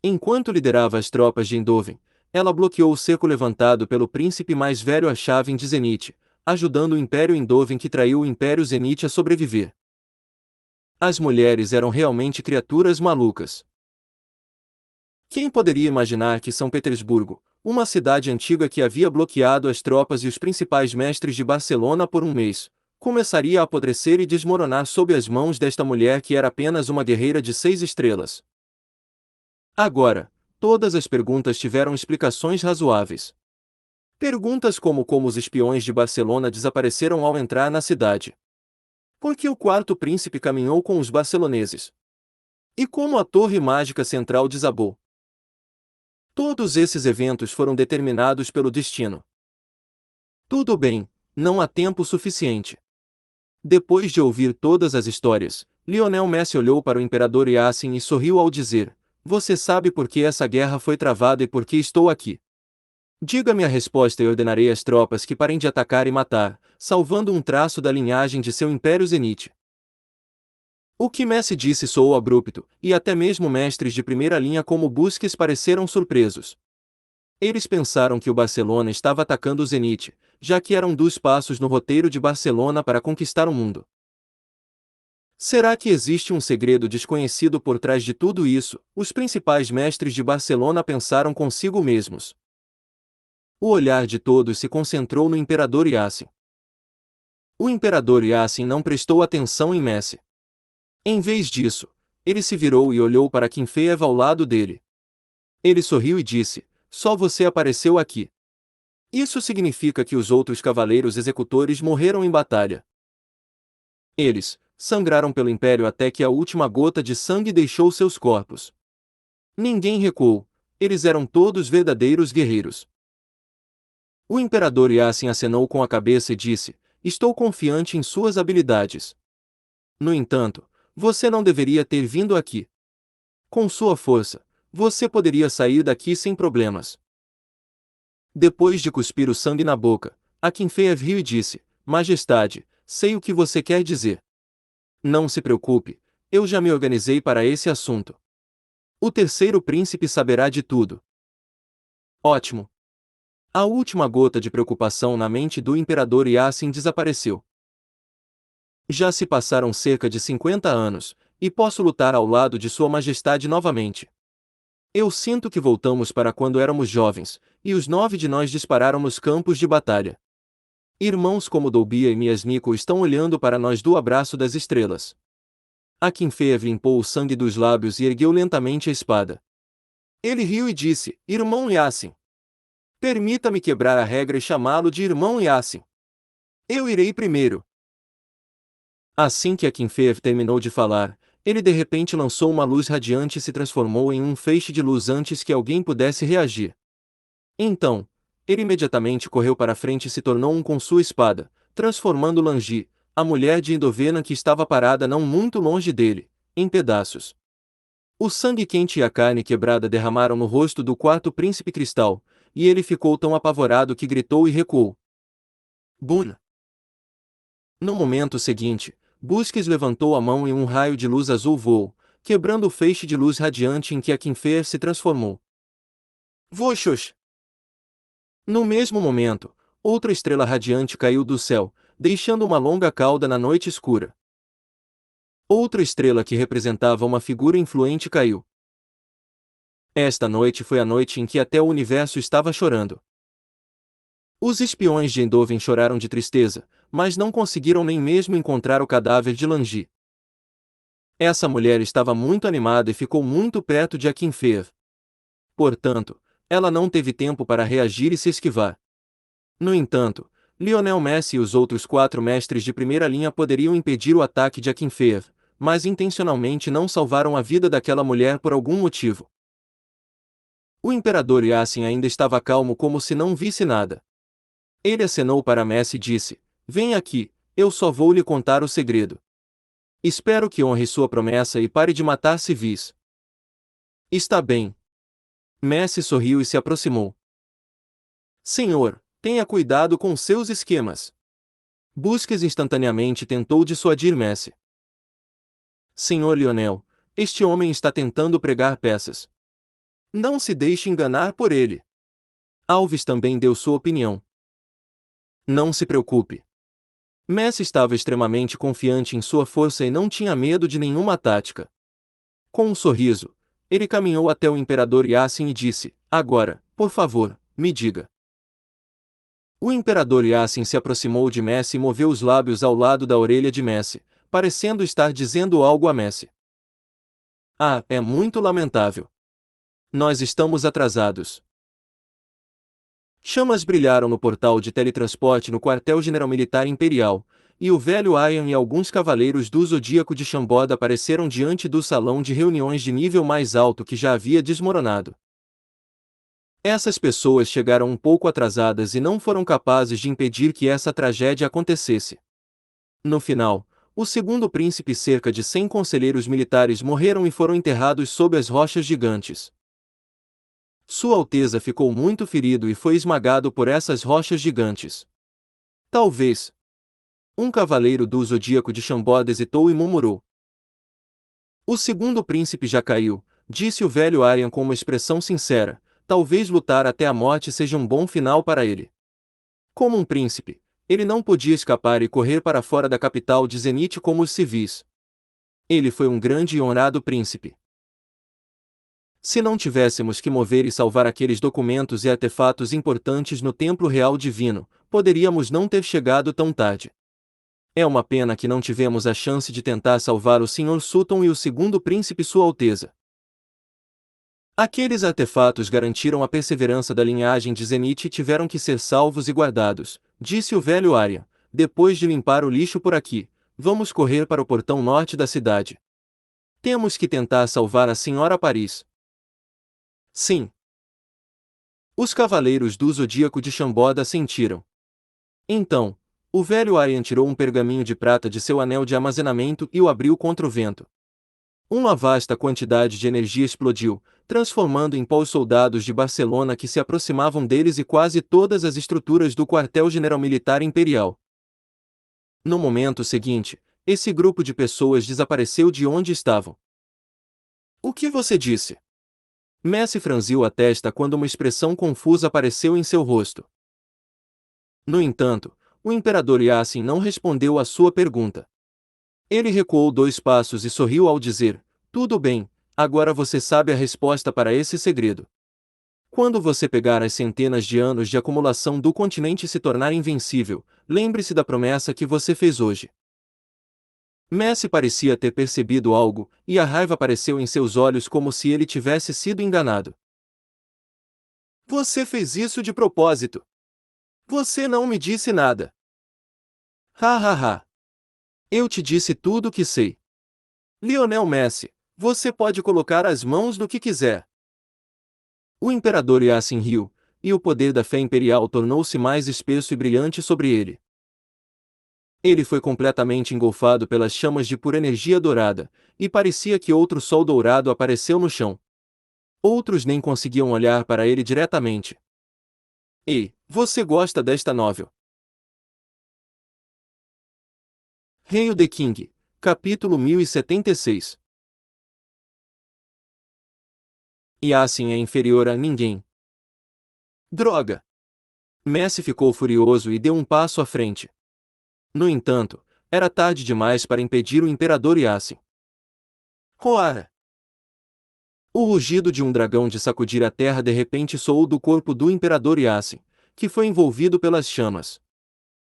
Enquanto liderava as tropas de Eindhoven, ela bloqueou o cerco levantado pelo príncipe mais velho Arshavin de Zenith, ajudando o Império Eindhoven que traiu o Império Zenith a sobreviver. As mulheres eram realmente criaturas malucas. Quem poderia imaginar que São Petersburgo, uma cidade antiga que havia bloqueado as tropas e os principais mestres de Barcelona por um mês, começaria a apodrecer e desmoronar sob as mãos desta mulher que era apenas uma guerreira de 6 estrelas? Agora, todas as perguntas tiveram explicações razoáveis. Perguntas como os espiões de Barcelona desapareceram ao entrar na cidade. Por que o quarto príncipe caminhou com os barceloneses? E como a Torre Mágica Central desabou? Todos esses eventos foram determinados pelo destino. Tudo bem, não há tempo suficiente. Depois de ouvir todas as histórias, Lionel Messi olhou para o imperador Yassin e sorriu ao dizer: você sabe por que essa guerra foi travada e por que estou aqui. Diga-me a resposta e ordenarei às tropas que parem de atacar e matar, salvando um traço da linhagem de seu império zenite. O que Messi disse soou abrupto, e até mesmo mestres de primeira linha como Busquets pareceram surpresos. Eles pensaram que o Barcelona estava atacando o Zenit, já que eram 2 passos no roteiro de Barcelona para conquistar o mundo. Será que existe um segredo desconhecido por trás de tudo isso? Os principais mestres de Barcelona pensaram consigo mesmos. O olhar de todos se concentrou no imperador Yassin. O imperador Yassin não prestou atenção em Messi. Em vez disso, ele se virou e olhou para Akinfeev ao lado dele. Ele sorriu e disse: "Só você apareceu aqui. Isso significa que os outros cavaleiros executores morreram em batalha. Eles sangraram pelo Império até que a última gota de sangue deixou seus corpos. Ninguém recuou, eles eram todos verdadeiros guerreiros." O imperador Yassin acenou com a cabeça e disse: "Estou confiante em suas habilidades. No entanto, você não deveria ter vindo aqui. Com sua força, você poderia sair daqui sem problemas." Depois de cuspir o sangue na boca, Akinfeev riu e disse: "Majestade, sei o que você quer dizer. Não se preocupe, eu já me organizei para esse assunto. O terceiro príncipe saberá de tudo." Ótimo! A última gota de preocupação na mente do imperador Yassin desapareceu. Já se passaram cerca de 50 anos, e posso lutar ao lado de Sua Majestade novamente. Eu sinto que voltamos para quando éramos jovens, e os 9 de nós dispararam nos campos de batalha. Irmãos como Dolbia e Miasmiko estão olhando para nós do abraço das estrelas. Akinfeev limpou o sangue dos lábios e ergueu lentamente a espada. Ele riu e disse: "Irmão Yassin. Permita-me quebrar a regra e chamá-lo de irmão Yassin. Eu irei primeiro." Assim que Akinfeev terminou de falar, ele de repente lançou uma luz radiante e se transformou em um feixe de luz antes que alguém pudesse reagir. Então, ele imediatamente correu para frente e se tornou um com sua espada, transformando Langi, a mulher de Indovena que estava parada não muito longe dele, em pedaços. O sangue quente e a carne quebrada derramaram no rosto do quarto príncipe cristal, e ele ficou tão apavorado que gritou e recuou. Bun! No momento seguinte, Busquets levantou a mão e um raio de luz azul voou, quebrando o feixe de luz radiante em que Akinfeev se transformou. Voxos! No mesmo momento, outra estrela radiante caiu do céu, deixando uma longa cauda na noite escura. Outra estrela que representava uma figura influente caiu. Esta noite foi a noite em que até o universo estava chorando. Os espiões de Endoven choraram de tristeza, mas não conseguiram nem mesmo encontrar o cadáver de Langi. Essa mulher estava muito animada e ficou muito perto de Akinfeev. Portanto, ela não teve tempo para reagir e se esquivar. No entanto, Lionel Messi e os outros 4 mestres de primeira linha poderiam impedir o ataque de Akinfeev, mas intencionalmente não salvaram a vida daquela mulher por algum motivo. O imperador Yassin ainda estava calmo como se não visse nada. Ele acenou para Messi e disse: "Vem aqui, eu só vou lhe contar o segredo. Espero que honre sua promessa e pare de matar civis." "Está bem." Messi sorriu e se aproximou. "Senhor, tenha cuidado com seus esquemas." Busquets instantaneamente tentou dissuadir Messi. "Senhor Lionel, este homem está tentando pregar peças. Não se deixe enganar por ele." Alves também deu sua opinião. "Não se preocupe." Messi estava extremamente confiante em sua força e não tinha medo de nenhuma tática. Com um sorriso, ele caminhou até o imperador Yassin e disse: "Agora, por favor, me diga." O imperador Yassin se aproximou de Messi e moveu os lábios ao lado da orelha de Messi, parecendo estar dizendo algo a Messi. "Ah, é muito lamentável. Nós estamos atrasados." Chamas brilharam no portal de teletransporte no quartel-general militar imperial, e o velho Ian e alguns cavaleiros do Zodíaco de Chamboda apareceram diante do salão de reuniões de nível mais alto que já havia desmoronado. Essas pessoas chegaram um pouco atrasadas e não foram capazes de impedir que essa tragédia acontecesse. No final, o segundo príncipe e cerca de 100 conselheiros militares morreram e foram enterrados sob as rochas gigantes. Sua Alteza ficou muito ferido e foi esmagado por essas rochas gigantes. Talvez. Um cavaleiro do zodíaco de Xambod hesitou e murmurou. O segundo príncipe já caiu, disse o velho Aryan com uma expressão sincera. Talvez lutar até a morte seja um bom final para ele. Como um príncipe, ele não podia escapar e correr para fora da capital de Zenith como os civis. Ele foi um grande e honrado príncipe. Se não tivéssemos que mover e salvar aqueles documentos e artefatos importantes no Templo Real Divino, poderíamos não ter chegado tão tarde. É uma pena que não tivemos a chance de tentar salvar o Sr. Sutton e o segundo príncipe Sua Alteza. Aqueles artefatos garantiram a perseverança da linhagem de Zenith e tiveram que ser salvos e guardados, disse o velho Arya. Depois de limpar o lixo por aqui, vamos correr para o portão norte da cidade. Temos que tentar salvar a Senhora Paris. Sim. Os cavaleiros do Zodíaco de Xambod assentiram. Então, o velho Aryan tirou um pergaminho de prata de seu anel de armazenamento e o abriu contra o vento. Uma vasta quantidade de energia explodiu, transformando em pó os soldados de Barcelona que se aproximavam deles e quase todas as estruturas do quartel-general militar imperial. No momento seguinte, esse grupo de pessoas desapareceu de onde estavam. O que você disse? Messi franziu a testa quando uma expressão confusa apareceu em seu rosto. No entanto, o imperador Yassin não respondeu à sua pergunta. Ele recuou 2 passos e sorriu ao dizer: tudo bem, agora você sabe a resposta para esse segredo. Quando você pegar as centenas de anos de acumulação do continente e se tornar invencível, lembre-se da promessa que você fez hoje. Messi parecia ter percebido algo, e a raiva apareceu em seus olhos como se ele tivesse sido enganado. Você fez isso de propósito. Você não me disse nada. Ha ha ha. Eu te disse tudo o que sei. Lionel Messi, você pode colocar as mãos no que quiser. O imperador Yassin riu, e o poder da fé imperial tornou-se mais espesso e brilhante sobre ele. Ele foi completamente engolfado pelas chamas de pura energia dourada, e parecia que outro sol dourado apareceu no chão. Outros nem conseguiam olhar para ele diretamente. Ei, você gosta desta novel? Hail the King, capítulo 1076. Yassin é inferior a ninguém. Droga! Messi ficou furioso e deu um passo à frente. No entanto, era tarde demais para impedir o imperador Yassin. Roara! O rugido de um dragão de sacudir a terra de repente soou do corpo do imperador Yassin, que foi envolvido pelas chamas.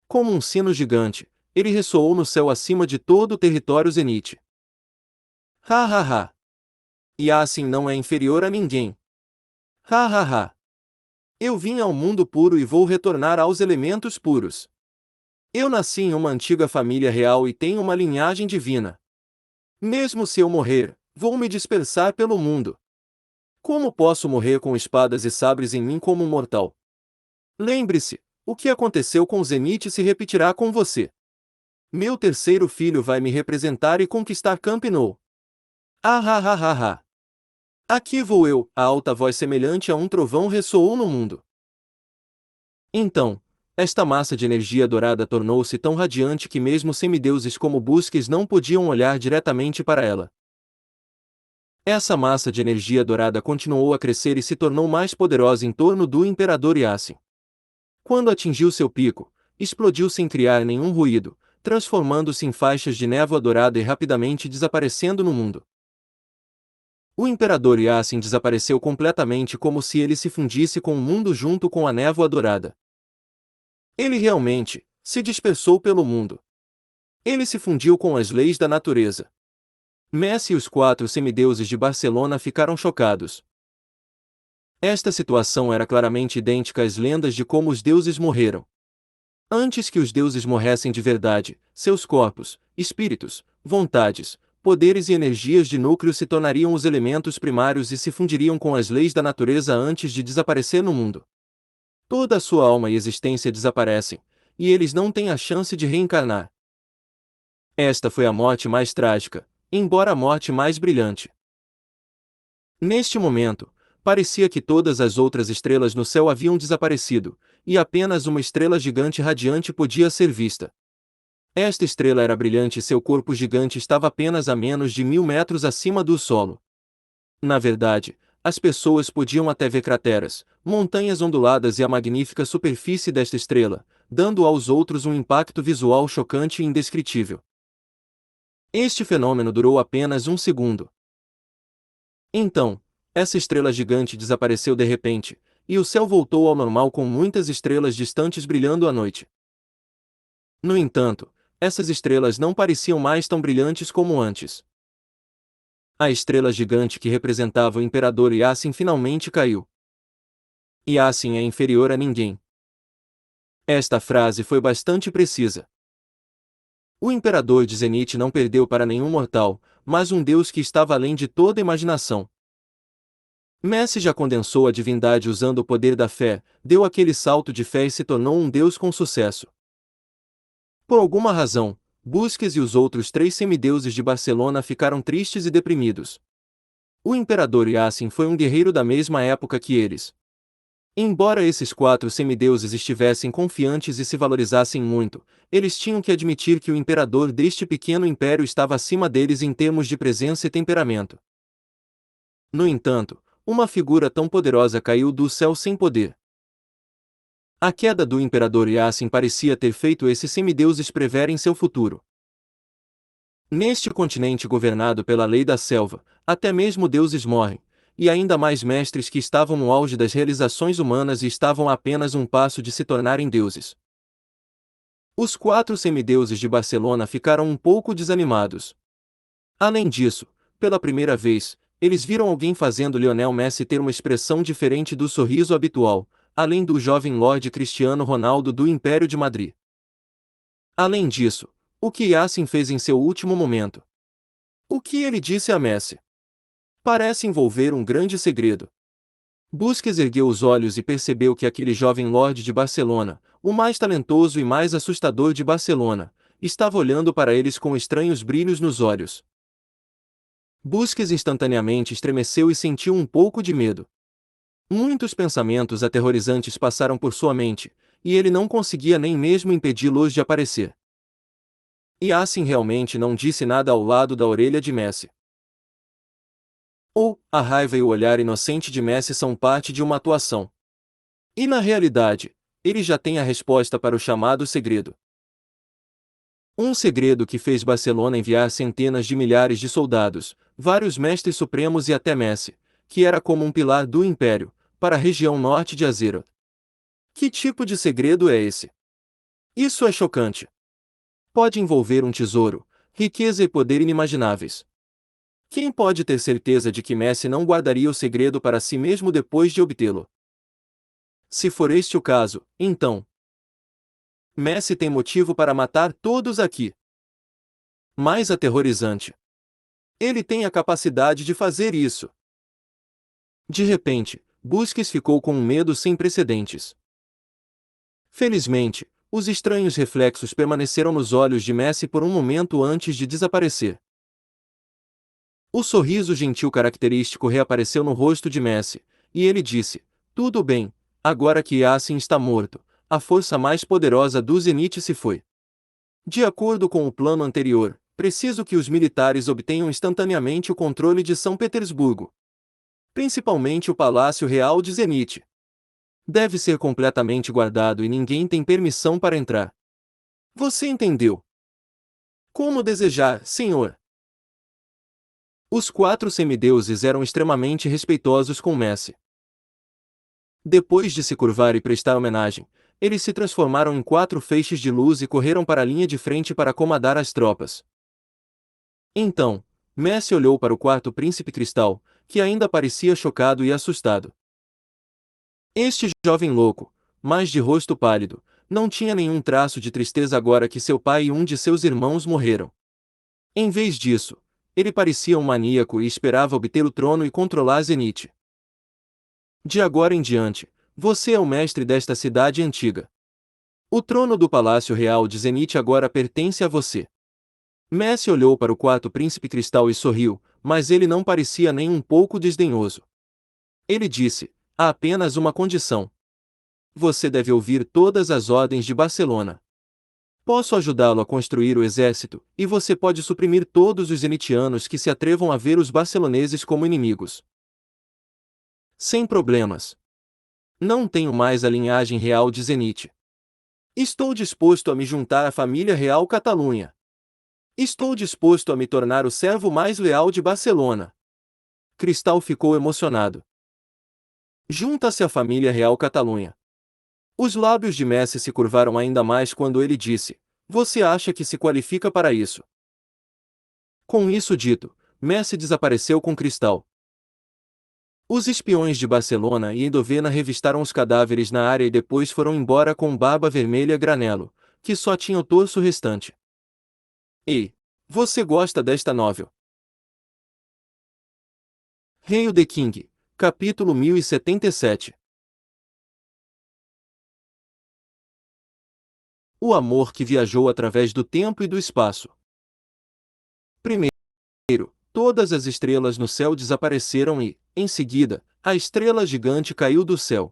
Como um sino gigante, ele ressoou no céu acima de todo o território Zenith. Ha ha ha! Yassin não é inferior a ninguém. Ha ha ha! Eu vim ao mundo puro e vou retornar aos elementos puros. Eu nasci em uma antiga família real e tenho uma linhagem divina. Mesmo se eu morrer, vou me dispersar pelo mundo. Como posso morrer com espadas e sabres em mim como um mortal? Lembre-se, o que aconteceu com Zenith se repetirá com você. Meu terceiro filho vai me representar e conquistar Camp Nou. Ah ha ha ha ha! Aqui vou eu, a alta voz semelhante a um trovão ressoou no mundo. Então, esta massa de energia dourada tornou-se tão radiante que mesmo semideuses como Busques não podiam olhar diretamente para ela. Essa massa de energia dourada continuou a crescer e se tornou mais poderosa em torno do imperador Yassin. Quando atingiu seu pico, explodiu sem criar nenhum ruído, transformando-se em faixas de névoa dourada e rapidamente desaparecendo no mundo. O imperador Yassin desapareceu completamente como se ele se fundisse com o mundo junto com a névoa dourada. Ele realmente se dispersou pelo mundo. Ele se fundiu com as leis da natureza. Messi e os 4 semideuses de Barcelona ficaram chocados. Esta situação era claramente idêntica às lendas de como os deuses morreram. Antes que os deuses morressem de verdade, seus corpos, espíritos, vontades, poderes e energias de núcleo se tornariam os elementos primários e se fundiriam com as leis da natureza antes de desaparecer no mundo. Toda a sua alma e existência desaparecem, e eles não têm a chance de reencarnar. Esta foi a morte mais trágica, embora a morte mais brilhante. Neste momento, parecia que todas as outras estrelas no céu haviam desaparecido, e apenas uma estrela gigante radiante podia ser vista. Esta estrela era brilhante e seu corpo gigante estava apenas a menos de 1000 metros acima do solo. Na verdade, as pessoas podiam até ver crateras, montanhas onduladas e a magnífica superfície desta estrela, dando aos outros um impacto visual chocante e indescritível. Este fenômeno durou apenas um segundo. Então, essa estrela gigante desapareceu de repente, e o céu voltou ao normal com muitas estrelas distantes brilhando à noite. No entanto, essas estrelas não pareciam mais tão brilhantes como antes. A estrela gigante que representava o imperador Yasin finalmente caiu. Yasin é inferior a ninguém. Esta frase foi bastante precisa. O imperador de Zenith não perdeu para nenhum mortal, mas um deus que estava além de toda imaginação. Messi já condensou a divindade usando o poder da fé, deu aquele salto de fé e se tornou um deus com sucesso. Por alguma razão, Busques e os outros 3 semideuses de Barcelona ficaram tristes e deprimidos. O imperador Yasin foi um guerreiro da mesma época que eles. Embora esses 4 semideuses estivessem confiantes e se valorizassem muito, eles tinham que admitir que o imperador deste pequeno império estava acima deles em termos de presença e temperamento. No entanto, uma figura tão poderosa caiu do céu sem poder. A queda do imperador Yasin parecia ter feito esses semideuses preverem seu futuro. Neste continente governado pela lei da selva, até mesmo deuses morrem, e ainda mais mestres que estavam no auge das realizações humanas e estavam a apenas um passo de se tornarem deuses. Os 4 semideuses de Barcelona ficaram um pouco desanimados. Além disso, pela primeira vez, eles viram alguém fazendo Lionel Messi ter uma expressão diferente do sorriso habitual, além do jovem Lorde Cristiano Ronaldo do Império de Madrid. Além disso, o que Yasin fez em seu último momento? O que ele disse a Messi? Parece envolver um grande segredo. Busquets ergueu os olhos e percebeu que aquele jovem Lorde de Barcelona, o mais talentoso e mais assustador de Barcelona, estava olhando para eles com estranhos brilhos nos olhos. Busquets instantaneamente estremeceu e sentiu um pouco de medo. Muitos pensamentos aterrorizantes passaram por sua mente, e ele não conseguia nem mesmo impedi-los de aparecer. Yasin realmente não disse nada ao lado da orelha de Messi. A raiva e o olhar inocente de Messi são parte de uma atuação. E na realidade, ele já tem a resposta para o chamado segredo. Um segredo que fez Barcelona enviar centenas de milhares de soldados, vários mestres supremos e até Messi, que era como um pilar do império, para a região norte de Azeroth. Que tipo de segredo é esse? Isso é chocante. Pode envolver um tesouro, riqueza e poder inimagináveis. Quem pode ter certeza de que Messi não guardaria o segredo para si mesmo depois de obtê-lo? Se for este o caso, então, Messi tem motivo para matar todos aqui. Mais aterrorizante. Ele tem a capacidade de fazer isso. De repente, Busquets ficou com um medo sem precedentes. Felizmente, os estranhos reflexos permaneceram nos olhos de Messi por um momento antes de desaparecer. O sorriso gentil característico reapareceu no rosto de Messi, e ele disse: "Tudo bem, agora que Yasin está morto, a força mais poderosa do Zenith se foi. De acordo com o plano anterior, preciso que os militares obtenham instantaneamente o controle de São Petersburgo. Principalmente o Palácio Real de Zenith. Deve ser completamente guardado e ninguém tem permissão para entrar. Você entendeu? Como desejar, senhor." Os 4 semideuses eram extremamente respeitosos com Messi. Depois de se curvar e prestar homenagem, eles se transformaram em 4 feixes de luz e correram para a linha de frente para comandar as tropas. Então, Messi olhou para o 4º príncipe cristal, que ainda parecia chocado e assustado. Este jovem louco, mas de rosto pálido, não tinha nenhum traço de tristeza agora que seu pai e um de seus irmãos morreram. Em vez disso, ele parecia um maníaco e esperava obter o trono e controlar Zenith. De agora em diante, você é o mestre desta cidade antiga. O trono do Palácio Real de Zenith agora pertence a você. Messi olhou para o 4º príncipe cristal e sorriu, mas ele não parecia nem um pouco desdenhoso. Ele disse: há apenas uma condição. Você deve ouvir todas as ordens de Barcelona. Posso ajudá-lo a construir o exército, e você pode suprimir todos os zenitianos que se atrevam a ver os barceloneses como inimigos. Sem problemas. Não tenho mais a linhagem real de Zenit. Estou disposto a me juntar à família real Catalunha. Estou disposto a me tornar o servo mais leal de Barcelona. Cristal ficou emocionado. Junta-se à família real Catalunha. Os lábios de Messi se curvaram ainda mais quando ele disse: você acha que se qualifica para isso? Com isso dito, Messi desapareceu com Cristal. Os espiões de Barcelona e Endovena revistaram os cadáveres na área e depois foram embora com Barba Vermelha Granelo, que só tinha o torso restante. Ei, você gosta desta novel? Hail the King, capítulo 1077. O amor que viajou através do tempo e do espaço. Primeiro, todas as estrelas no céu desapareceram e, em seguida, a estrela gigante caiu do céu.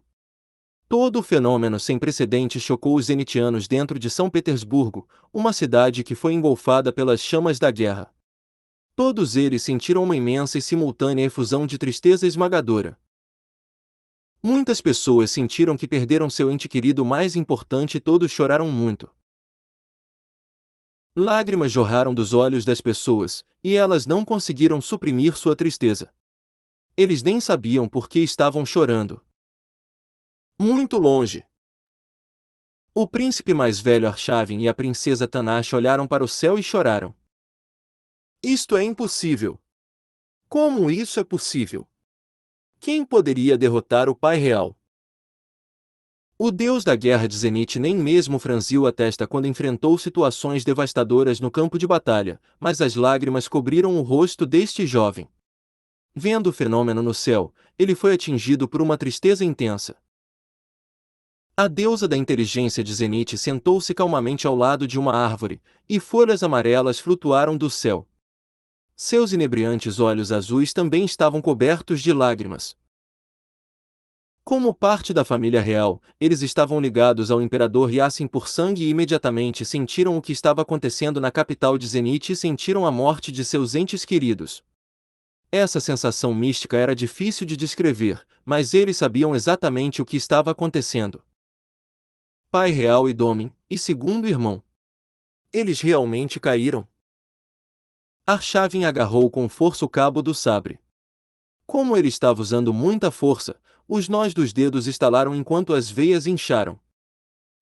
Todo o fenômeno sem precedentes chocou os zenitianos dentro de São Petersburgo, uma cidade que foi engolfada pelas chamas da guerra. Todos eles sentiram uma imensa e simultânea efusão de tristeza esmagadora. Muitas pessoas sentiram que perderam seu ente querido mais importante e todos choraram muito. Lágrimas jorraram dos olhos das pessoas, e elas não conseguiram suprimir sua tristeza. Eles nem sabiam por que estavam chorando. Muito longe. O príncipe mais velho Arshavin e a princesa Tanash olharam para o céu e choraram. Isto é impossível. Como isso é possível? Quem poderia derrotar o Pai Real? O deus da guerra de Zenit nem mesmo franziu a testa quando enfrentou situações devastadoras no campo de batalha, mas as lágrimas cobriram o rosto deste jovem. Vendo o fenômeno no céu, ele foi atingido por uma tristeza intensa. A deusa da inteligência de Zenit sentou-se calmamente ao lado de uma árvore, e folhas amarelas flutuaram do céu. Seus inebriantes olhos azuis também estavam cobertos de lágrimas. Como parte da família real, eles estavam ligados ao imperador Yassin por sangue e imediatamente sentiram o que estava acontecendo na capital de Zenit e sentiram a morte de seus entes queridos. Essa sensação mística era difícil de descrever, mas eles sabiam exatamente o que estava acontecendo. Pai Real e Domin, e segundo irmão. Eles realmente caíram. Arshavin agarrou com força o cabo do sabre. Como ele estava usando muita força, os nós dos dedos estalaram enquanto as veias incharam.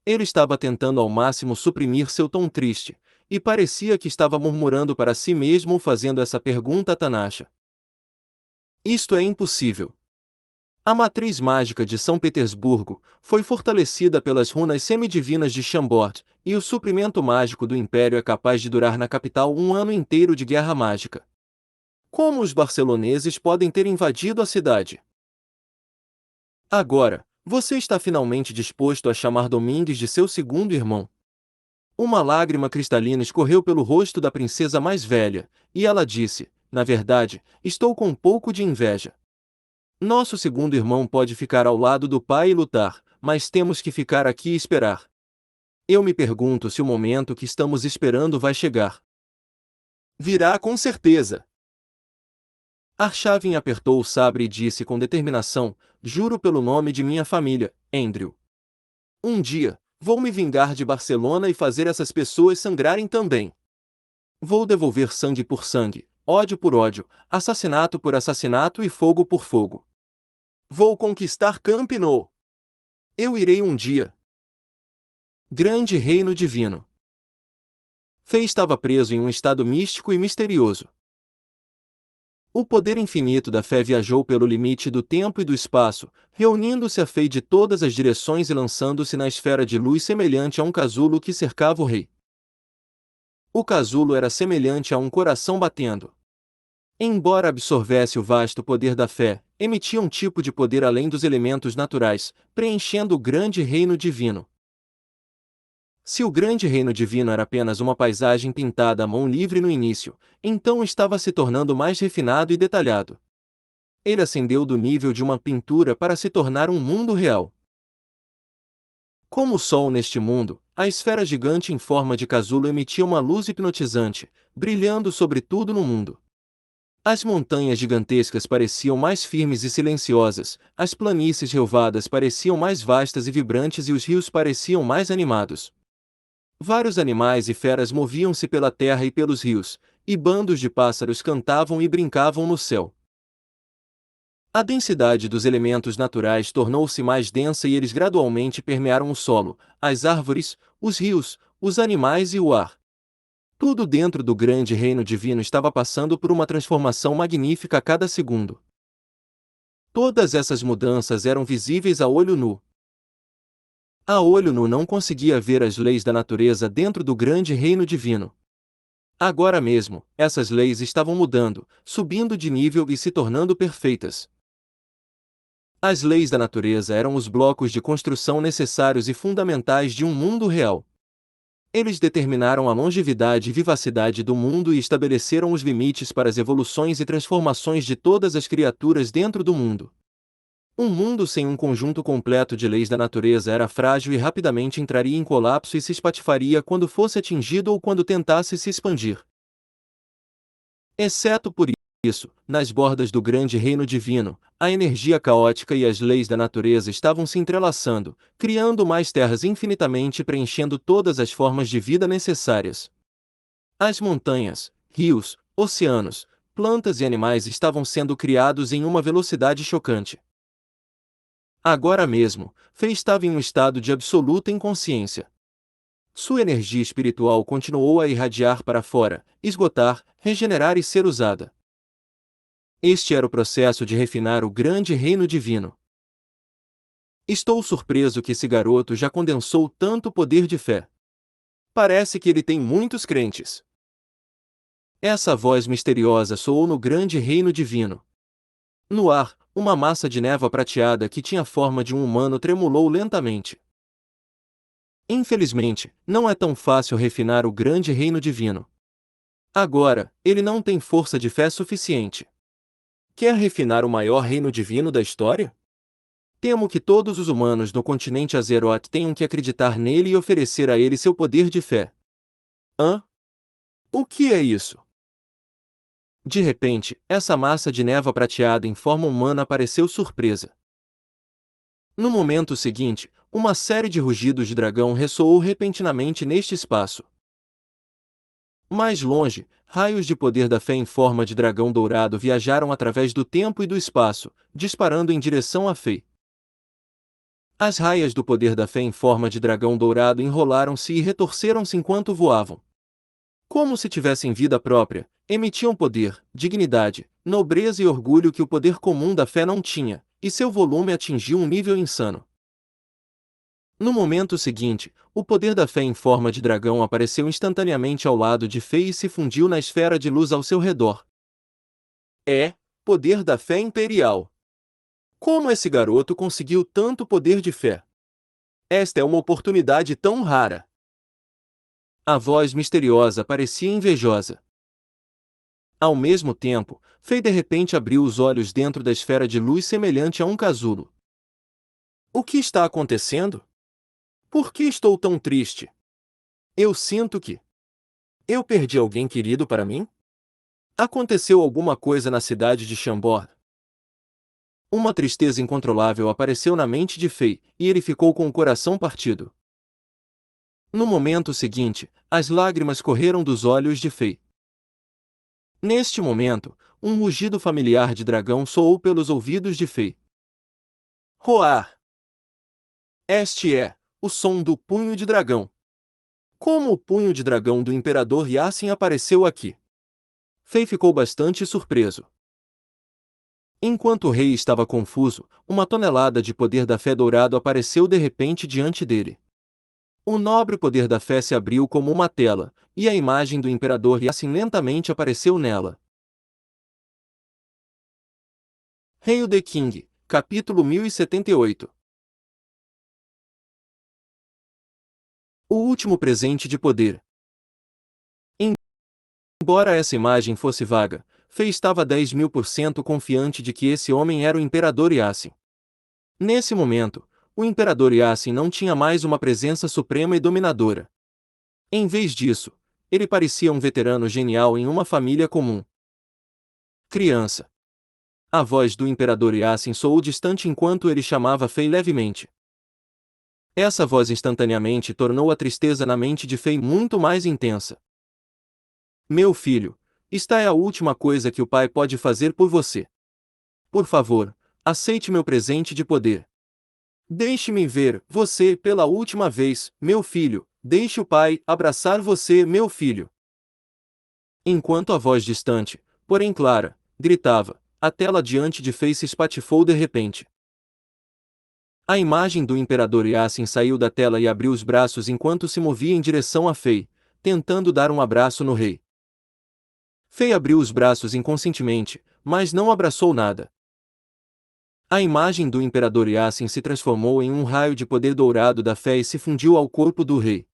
Ele estava tentando ao máximo suprimir seu tom triste, e parecia que estava murmurando para si mesmo ou fazendo essa pergunta a Tanasha. Isto é impossível. A matriz mágica de São Petersburgo foi fortalecida pelas runas semidivinas de Chambord, e o suprimento mágico do Império é capaz de durar na capital um ano inteiro de guerra mágica. Como os barceloneses podem ter invadido a cidade? Agora, você está finalmente disposto a chamar Domingues de seu segundo irmão. Uma lágrima cristalina escorreu pelo rosto da princesa mais velha, e ela disse: na verdade, estou com um pouco de inveja. Nosso segundo irmão pode ficar ao lado do pai e lutar, mas temos que ficar aqui e esperar. Eu me pergunto se o momento que estamos esperando vai chegar. Virá com certeza. Arshavin apertou o sabre e disse com determinação: juro pelo nome de minha família, Andrew. Um dia, vou me vingar de Barcelona e fazer essas pessoas sangrarem também. Vou devolver sangue por sangue, ódio por ódio, assassinato por assassinato e fogo por fogo. Vou conquistar Camp Nou. Eu irei um dia. Grande reino divino. Fei estava preso em um estado místico e misterioso. O poder infinito da fé viajou pelo limite do tempo e do espaço, reunindo-se a Fei de todas as direções e lançando-se na esfera de luz semelhante a um casulo que cercava o rei. O casulo era semelhante a um coração batendo. Embora absorvesse o vasto poder da fé, emitia um tipo de poder além dos elementos naturais, preenchendo o grande reino divino. Se o grande reino divino era apenas uma paisagem pintada à mão livre no início, então estava se tornando mais refinado e detalhado. Ele ascendeu do nível de uma pintura para se tornar um mundo real. Como o Sol neste mundo, a esfera gigante em forma de casulo emitia uma luz hipnotizante, brilhando sobre tudo no mundo. As montanhas gigantescas pareciam mais firmes e silenciosas, as planícies relvadas pareciam mais vastas e vibrantes e os rios pareciam mais animados. Vários animais e feras moviam-se pela terra e pelos rios, e bandos de pássaros cantavam e brincavam no céu. A densidade dos elementos naturais tornou-se mais densa e eles gradualmente permearam o solo, as árvores, os rios, os animais e o ar. Tudo dentro do grande reino divino estava passando por uma transformação magnífica a cada segundo. Todas essas mudanças eram visíveis a olho nu. A olho nu não conseguia ver as leis da natureza dentro do grande reino divino. Agora mesmo, essas leis estavam mudando, subindo de nível e se tornando perfeitas. As leis da natureza eram os blocos de construção necessários e fundamentais de um mundo real. Eles determinaram a longevidade e vivacidade do mundo e estabeleceram os limites para as evoluções e transformações de todas as criaturas dentro do mundo. Um mundo sem um conjunto completo de leis da natureza era frágil e rapidamente entraria em colapso e se espatifaria quando fosse atingido ou quando tentasse se expandir. Exceto por isso, nas bordas do grande reino divino, a energia caótica e as leis da natureza estavam se entrelaçando, criando mais terras infinitamente e preenchendo todas as formas de vida necessárias. As montanhas, rios, oceanos, plantas e animais estavam sendo criados em uma velocidade chocante. Agora mesmo, Fei estava em um estado de absoluta inconsciência. Sua energia espiritual continuou a irradiar para fora, esgotar, regenerar e ser usada. Este era o processo de refinar o grande reino divino. Estou surpreso que esse garoto já condensou tanto poder de fé. Parece que ele tem muitos crentes. Essa voz misteriosa soou no grande reino divino. No ar, uma massa de névoa prateada que tinha forma de um humano tremulou lentamente. Infelizmente, não é tão fácil refinar o grande reino divino. Agora, ele não tem força de fé suficiente. Quer refinar o maior reino divino da história? Temo que todos os humanos no continente Azeroth tenham que acreditar nele e oferecer a ele seu poder de fé. Hã? O que é isso? De repente, essa massa de névoa prateada em forma humana apareceu surpresa. No momento seguinte, uma série de rugidos de dragão ressoou repentinamente neste espaço. Mais longe, raios de poder da fé em forma de dragão dourado viajaram através do tempo e do espaço, disparando em direção a Fei. As raias do poder da fé em forma de dragão dourado enrolaram-se e retorceram-se enquanto voavam. Como se tivessem vida própria, emitiam poder, dignidade, nobreza e orgulho que o poder comum da fé não tinha, e seu volume atingiu um nível insano. No momento seguinte, o poder da fé em forma de dragão apareceu instantaneamente ao lado de Fei e se fundiu na esfera de luz ao seu redor. É, poder da fé imperial. Como esse garoto conseguiu tanto poder de fé? Esta é uma oportunidade tão rara. A voz misteriosa parecia invejosa. Ao mesmo tempo, Fei de repente abriu os olhos dentro da esfera de luz semelhante a um casulo. O que está acontecendo? Por que estou tão triste? Eu sinto que eu perdi alguém querido para mim? Aconteceu alguma coisa na cidade de Chambord? Uma tristeza incontrolável apareceu na mente de Fei, e ele ficou com o coração partido. No momento seguinte, as lágrimas correram dos olhos de Fei. Neste momento, um rugido familiar de dragão soou pelos ouvidos de Fei. Roar! Este é o som do punho de dragão. Como o punho de dragão do Imperador Yassin apareceu aqui? Fei ficou bastante surpreso. Enquanto o rei estava confuso, uma tonelada de poder da fé dourado apareceu de repente diante dele. O nobre poder da fé se abriu como uma tela, e a imagem do Imperador Yassin lentamente apareceu nela. Hail the King, capítulo 1078. O último presente de poder. Embora essa imagem fosse vaga, Fei estava 10.000% confiante de que esse homem era o Imperador Yasin. Nesse momento, o Imperador Yasin não tinha mais uma presença suprema e dominadora. Em vez disso, ele parecia um veterano genial em uma família comum. Criança. A voz do Imperador Yasin soou distante enquanto ele chamava Fei levemente. Essa voz instantaneamente tornou a tristeza na mente de Fei muito mais intensa. Meu filho, esta é a última coisa que o pai pode fazer por você. Por favor, aceite meu presente de poder. Deixe-me ver você pela última vez, meu filho. Deixe o pai abraçar você, meu filho. Enquanto a voz distante, porém clara, gritava, a tela diante de Fei se espatifou de repente. A imagem do Imperador Yasin saiu da tela e abriu os braços enquanto se movia em direção a Fei, tentando dar um abraço no rei. Fei abriu os braços inconscientemente, mas não abraçou nada. A imagem do Imperador Yasin se transformou em um raio de poder dourado da fé e se fundiu ao corpo do rei.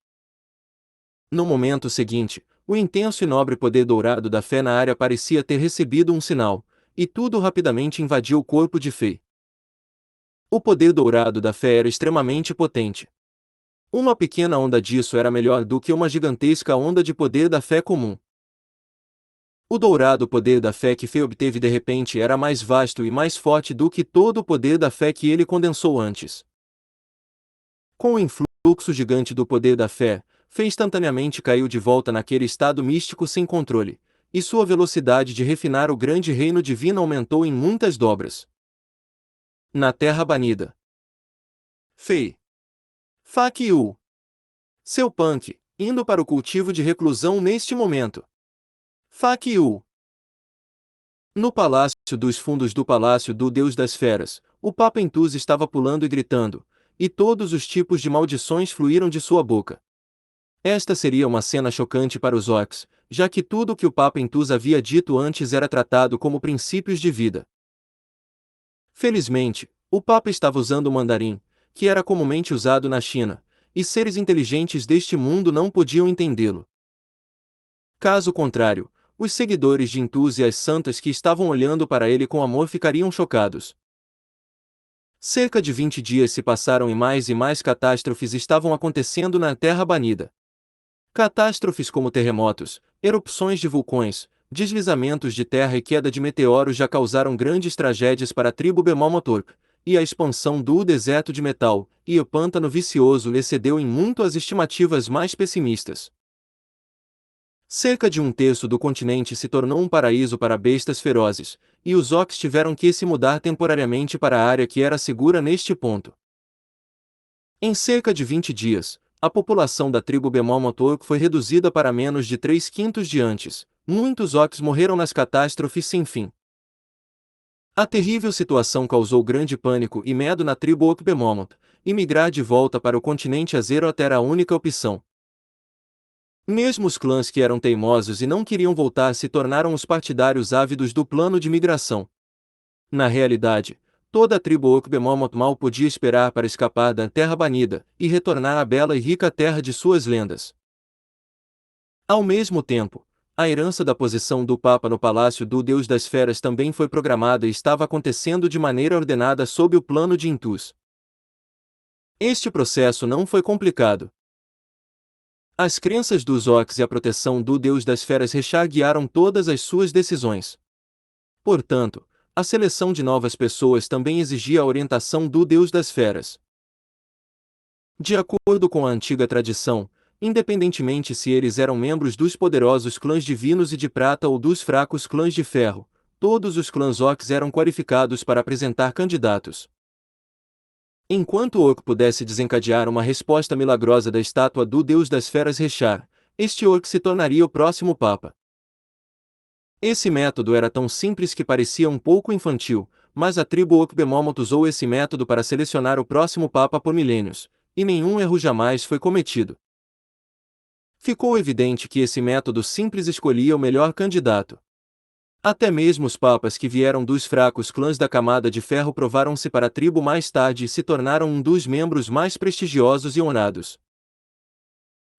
No momento seguinte, o intenso e nobre poder dourado da fé na área parecia ter recebido um sinal, e tudo rapidamente invadiu o corpo de Fei. O poder dourado da fé era extremamente potente. Uma pequena onda disso era melhor do que uma gigantesca onda de poder da fé comum. O dourado poder da fé que Fei obteve de repente era mais vasto e mais forte do que todo o poder da fé que ele condensou antes. Com o influxo gigante do poder da fé, Fei instantaneamente caiu de volta naquele estado místico sem controle, e sua velocidade de refinar o grande reino divino aumentou em muitas dobras. Na Terra Banida. Fei. Fuck you. Seu punk, indo para o cultivo de reclusão neste momento. Fuck you. No palácio dos fundos do Palácio do Deus das Feras, o Papa Intuz estava pulando e gritando, e todos os tipos de maldições fluíram de sua boca. Esta seria uma cena chocante para os orcs, já que tudo o que o Papa Intuz havia dito antes era tratado como princípios de vida. Felizmente, o Papa estava usando o mandarim, que era comumente usado na China, e seres inteligentes deste mundo não podiam entendê-lo. Caso contrário, os seguidores de Intuz e as santas que estavam olhando para ele com amor ficariam chocados. Cerca de 20 dias se passaram e mais catástrofes estavam acontecendo na Terra Banida. Catástrofes como terremotos, erupções de vulcões, deslizamentos de terra e queda de meteoros já causaram grandes tragédias para a tribo Bemomotork, e a expansão do deserto de metal, e o pântano vicioso excedeu em muito as estimativas mais pessimistas. Cerca de um terço do continente se tornou um paraíso para bestas ferozes, e os orcs tiveram que se mudar temporariamente para a área que era segura neste ponto. Em cerca de 20 dias, a população da tribo Bemomotork foi reduzida para menos de 3/5 de antes. Muitos orcs morreram nas catástrofes sem fim. A terrível situação causou grande pânico e medo na tribo Orc Bemomoth, e migrar de volta para o continente Azeroth era a única opção. Mesmo os clãs que eram teimosos e não queriam voltar se tornaram os partidários ávidos do plano de migração. Na realidade, toda a tribo Orc Bemomoth mal podia esperar para escapar da Terra Banida e retornar à bela e rica terra de suas lendas. Ao mesmo tempo, a herança da posição do Papa no Palácio do Deus das Feras também foi programada e estava acontecendo de maneira ordenada sob o plano de Intuz. Este processo não foi complicado. As crenças dos orcs e a proteção do Deus das Feras Reshar guiaram todas as suas decisões. Portanto, a seleção de novas pessoas também exigia a orientação do Deus das Feras. De acordo com a antiga tradição, independentemente se eles eram membros dos poderosos clãs divinos e de prata ou dos fracos clãs de ferro, todos os clãs orcs eram qualificados para apresentar candidatos. Enquanto o orc pudesse desencadear uma resposta milagrosa da estátua do Deus das Feras Reshar, este orc se tornaria o próximo Papa. Esse método era tão simples que parecia um pouco infantil, mas a tribo Orc Bemomoth usou esse método para selecionar o próximo Papa por milênios, e nenhum erro jamais foi cometido. Ficou evidente que esse método simples escolhia o melhor candidato. Até mesmo os papas que vieram dos fracos clãs da camada de ferro provaram-se para a tribo mais tarde e se tornaram um dos membros mais prestigiosos e honrados.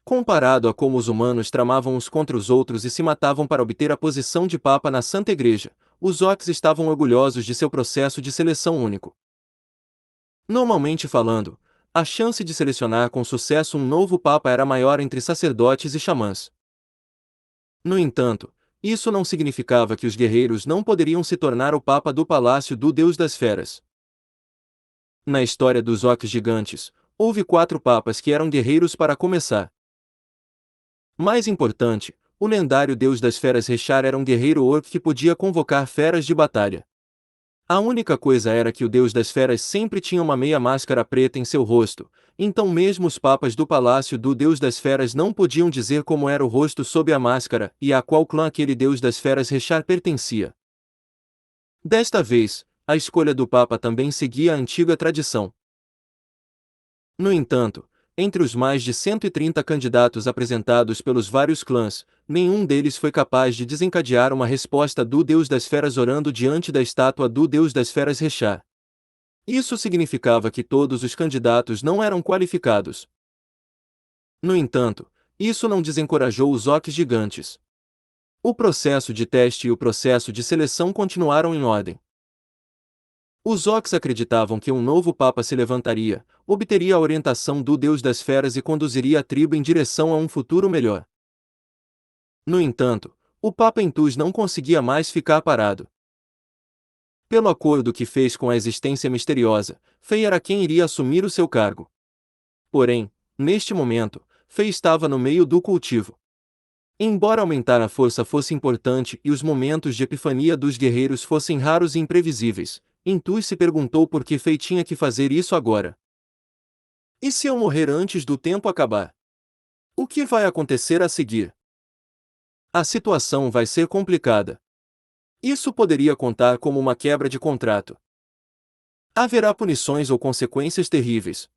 Comparado a como os humanos tramavam uns contra os outros e se matavam para obter a posição de Papa na Santa Igreja, os Ox estavam orgulhosos de seu processo de seleção único. Normalmente falando, a chance de selecionar com sucesso um novo Papa era maior entre sacerdotes e xamãs. No entanto, isso não significava que os guerreiros não poderiam se tornar o Papa do Palácio do Deus das Feras. Na história dos Ox gigantes, houve 4 papas que eram guerreiros para começar. Mais importante, o lendário Deus das Feras Reshar era um guerreiro orc que podia convocar feras de batalha. A única coisa era que o Deus das Feras sempre tinha uma meia máscara preta em seu rosto, então mesmo os papas do palácio do Deus das Feras não podiam dizer como era o rosto sob a máscara e a qual clã aquele Deus das Feras Reshar pertencia. Desta vez, a escolha do papa também seguia a antiga tradição. No entanto, entre os mais de 130 candidatos apresentados pelos vários clãs, nenhum deles foi capaz de desencadear uma resposta do Deus das Feras orando diante da estátua do Deus das Feras Reshar. Isso significava que todos os candidatos não eram qualificados. No entanto, isso não desencorajou os Ox gigantes. O processo de teste e o processo de seleção continuaram em ordem. Os Ox acreditavam que um novo Papa se levantaria, obteria a orientação do Deus das Feras e conduziria a tribo em direção a um futuro melhor. No entanto, o Papa Intus não conseguia mais ficar parado. Pelo acordo que fez com a existência misteriosa, Fei era quem iria assumir o seu cargo. Porém, neste momento, Fei estava no meio do cultivo. Embora aumentar a força fosse importante e os momentos de epifania dos guerreiros fossem raros e imprevisíveis, Intus se perguntou por que Fei tinha que fazer isso agora. E se eu morrer antes do tempo acabar? O que vai acontecer a seguir? A situação vai ser complicada. Isso poderia contar como uma quebra de contrato. Haverá punições ou consequências terríveis.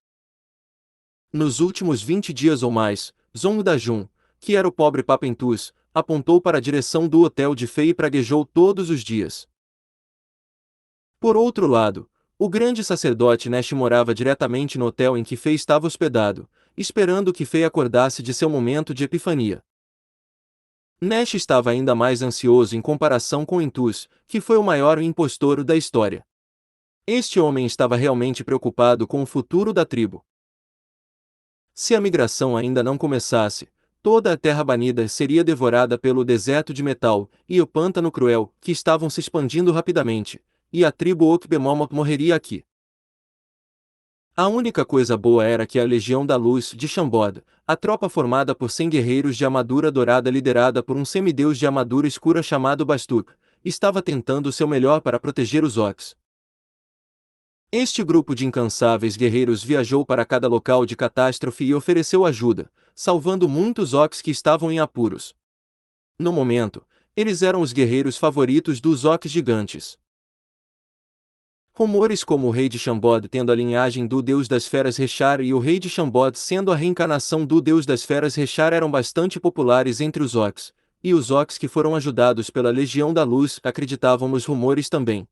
Nos últimos 20 dias ou mais, Zong Dajun, que era o pobre Papa Intus, apontou para a direção do hotel de Fei e praguejou todos os dias. Por outro lado, o grande sacerdote Nesh morava diretamente no hotel em que Fei estava hospedado, esperando que Fei acordasse de seu momento de epifania. Nesh estava ainda mais ansioso em comparação com Intus, que foi o maior impostor da história. Este homem estava realmente preocupado com o futuro da tribo. Se a migração ainda não começasse, toda a terra banida seria devorada pelo deserto de metal e o pântano cruel, que estavam se expandindo rapidamente, e a tribo Okbemomok morreria aqui. A única coisa boa era que a Legião da Luz de Shambod, a tropa formada por 100 guerreiros de armadura dourada liderada por um semideus de armadura escura chamado Bastuk, estava tentando o seu melhor para proteger os Ox. Este grupo de incansáveis guerreiros viajou para cada local de catástrofe e ofereceu ajuda, salvando muitos Ox que estavam em apuros. No momento, eles eram os guerreiros favoritos dos Ox gigantes. Rumores como o rei de Shambod tendo a linhagem do deus das feras Reshar e o rei de Shambod sendo a reencarnação do deus das feras Reshar eram bastante populares entre os Ox, e os Ox que foram ajudados pela Legião da Luz acreditavam nos rumores também.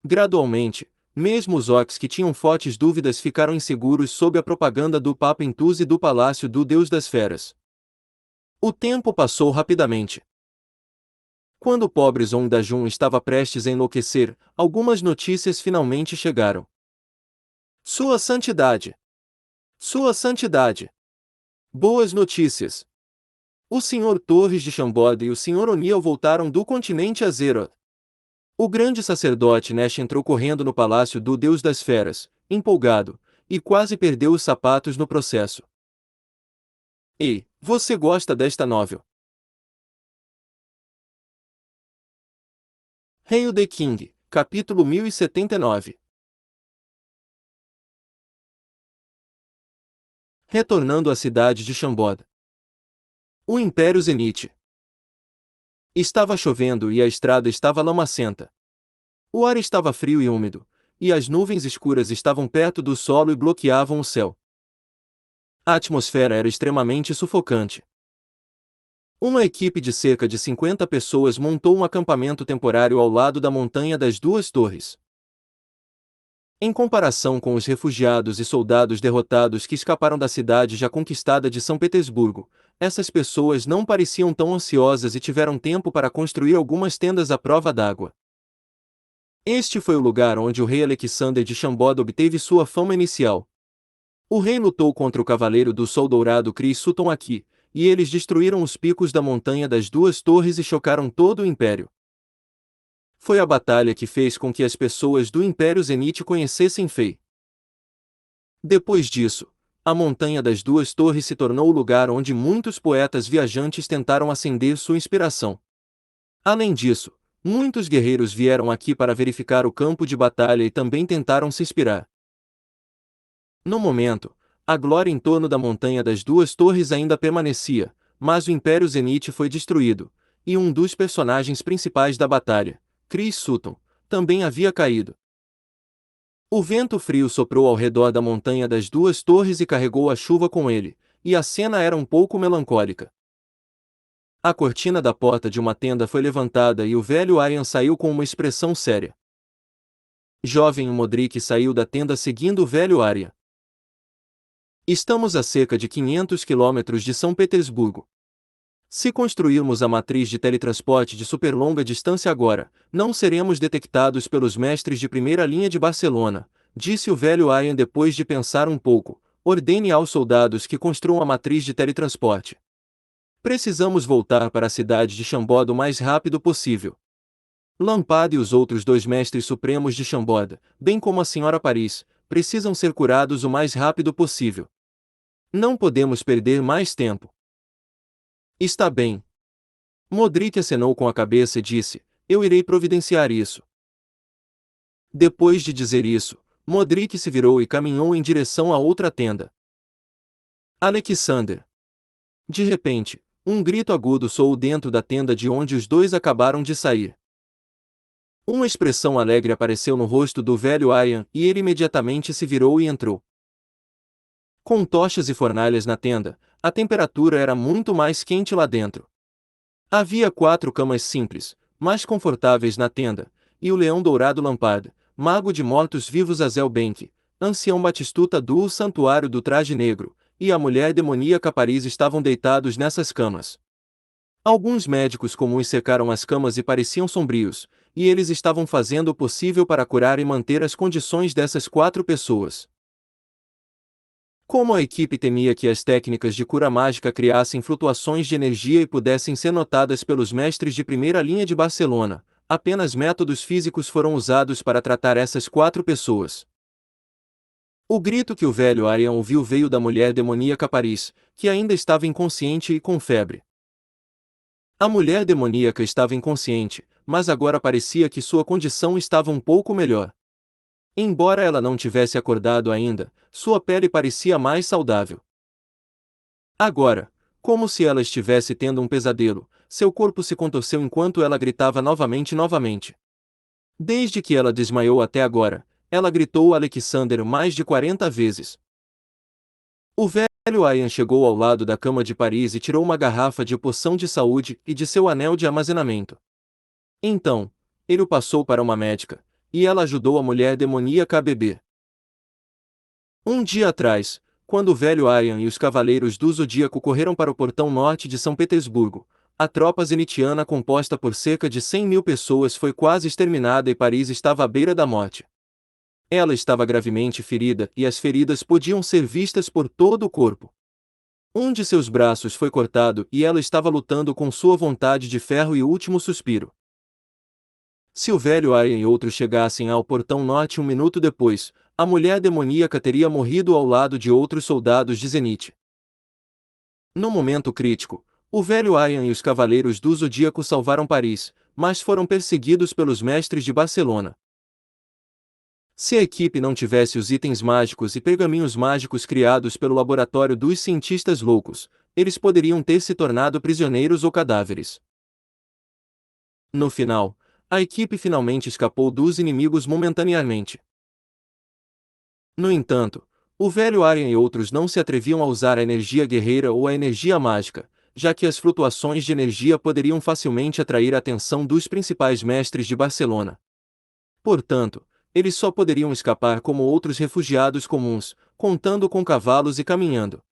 Gradualmente, mesmo os Ox que tinham fortes dúvidas ficaram inseguros sob a propaganda do Papa Intus e do palácio do Deus das Feras. O tempo passou rapidamente. Quando o pobre Zong Dajun estava prestes a enlouquecer, algumas notícias finalmente chegaram. Sua Santidade! Sua Santidade! Boas notícias! O Sr. Torres de Shambod e o Sr. O'Neill voltaram do continente Azeroth. O grande sacerdote Nesh entrou correndo no palácio do Deus das Feras, empolgado, e quase perdeu os sapatos no processo. Ei, você gosta desta novel? Hail the King, capítulo 1079. Retornando à cidade de Shambod. O Império Zenith. Estava chovendo e a estrada estava lamacenta. O ar estava frio e úmido, e as nuvens escuras estavam perto do solo e bloqueavam o céu. A atmosfera era extremamente sufocante. Uma equipe de cerca de 50 pessoas montou um acampamento temporário ao lado da Montanha das Duas Torres. Em comparação com os refugiados e soldados derrotados que escaparam da cidade já conquistada de São Petersburgo, essas pessoas não pareciam tão ansiosas e tiveram tempo para construir algumas tendas à prova d'água. Este foi o lugar onde o rei Alexander de Chambord obteve sua fama inicial. O rei lutou contra o cavaleiro do Sol Dourado Chris Sutton aqui, e eles destruíram os picos da montanha das duas torres e chocaram todo o império. Foi a batalha que fez com que as pessoas do Império Zenite conhecessem Fei. Depois disso, a Montanha das Duas Torres se tornou o lugar onde muitos poetas viajantes tentaram acender sua inspiração. Além disso, muitos guerreiros vieram aqui para verificar o campo de batalha e também tentaram se inspirar. No momento, a glória em torno da Montanha das Duas Torres ainda permanecia, mas o Império Zenite foi destruído, e um dos personagens principais da batalha, Chris Sutton, também havia caído. O vento frio soprou ao redor da Montanha das Duas Torres e carregou a chuva com ele, e a cena era um pouco melancólica. A cortina da porta de uma tenda foi levantada e o velho Aryan saiu com uma expressão séria. Jovem Modric saiu da tenda seguindo o velho Aryan. Estamos a cerca de 500 quilômetros de São Petersburgo. Se construirmos a matriz de teletransporte de superlonga distância agora, não seremos detectados pelos mestres de primeira linha de Barcelona, disse o velho Aryan depois de pensar um pouco. Ordene aos soldados que construam a matriz de teletransporte. Precisamos voltar para a cidade de Chambord o mais rápido possível. Lampada e os outros dois mestres supremos de Chambord, bem como a senhora Paris, precisam ser curados o mais rápido possível. Não podemos perder mais tempo. Está bem. Modric acenou com a cabeça e disse, eu irei providenciar isso. Depois de dizer isso, Modric se virou e caminhou em direção a outra tenda. Alexander. De repente, um grito agudo soou dentro da tenda de onde os dois acabaram de sair. Uma expressão alegre apareceu no rosto do velho Aryan e ele imediatamente se virou e entrou. Com tochas e fornalhas na tenda, a temperatura era muito mais quente lá dentro. Havia 4 camas simples, mais confortáveis na tenda, e o leão dourado Lampada, mago de mortos-vivos Azel Benk, ancião Batistuta do santuário do traje negro, e a mulher demoníaca Paris estavam deitados nessas camas. Alguns médicos comuns secaram as camas e pareciam sombrios, e eles estavam fazendo o possível para curar e manter as condições dessas 4 pessoas. Como a equipe temia que as técnicas de cura mágica criassem flutuações de energia e pudessem ser notadas pelos mestres de primeira linha de Barcelona, apenas métodos físicos foram usados para tratar essas 4 pessoas. O grito que o velho Aryan ouviu veio da mulher demoníaca Paris, que ainda estava inconsciente e com febre. A mulher demoníaca estava inconsciente, mas agora parecia que sua condição estava um pouco melhor. Embora ela não tivesse acordado ainda, sua pele parecia mais saudável. Agora, como se ela estivesse tendo um pesadelo, seu corpo se contorceu enquanto ela gritava novamente. Desde que ela desmaiou até agora, ela gritou Alexander mais de 40 vezes. O velho Aryan chegou ao lado da cama de Paris e tirou uma garrafa de poção de saúde e de seu anel de armazenamento. Então, ele o passou para uma médica, e ela ajudou a mulher demoníaca a beber. Um dia atrás, quando o velho Aryan e os cavaleiros do Zodíaco correram para o portão norte de São Petersburgo, a tropa zenitiana composta por cerca de 100.000 pessoas foi quase exterminada e Paris estava à beira da morte. Ela estava gravemente ferida e as feridas podiam ser vistas por todo o corpo. Um de seus braços foi cortado e ela estava lutando com sua vontade de ferro e último suspiro. Se o velho Aryan e outros chegassem ao portão norte um minuto depois, a mulher demoníaca teria morrido ao lado de outros soldados de Zenith. No momento crítico, o velho Aryan e os cavaleiros do Zodíaco salvaram Paris, mas foram perseguidos pelos mestres de Barcelona. Se a equipe não tivesse os itens mágicos e pergaminhos mágicos criados pelo laboratório dos cientistas loucos, eles poderiam ter se tornado prisioneiros ou cadáveres. No final, a equipe finalmente escapou dos inimigos momentaneamente. No entanto, o velho Aryan e outros não se atreviam a usar a energia guerreira ou a energia mágica, já que as flutuações de energia poderiam facilmente atrair a atenção dos principais mestres de Barcelona. Portanto, eles só poderiam escapar como outros refugiados comuns, contando com cavalos e caminhando.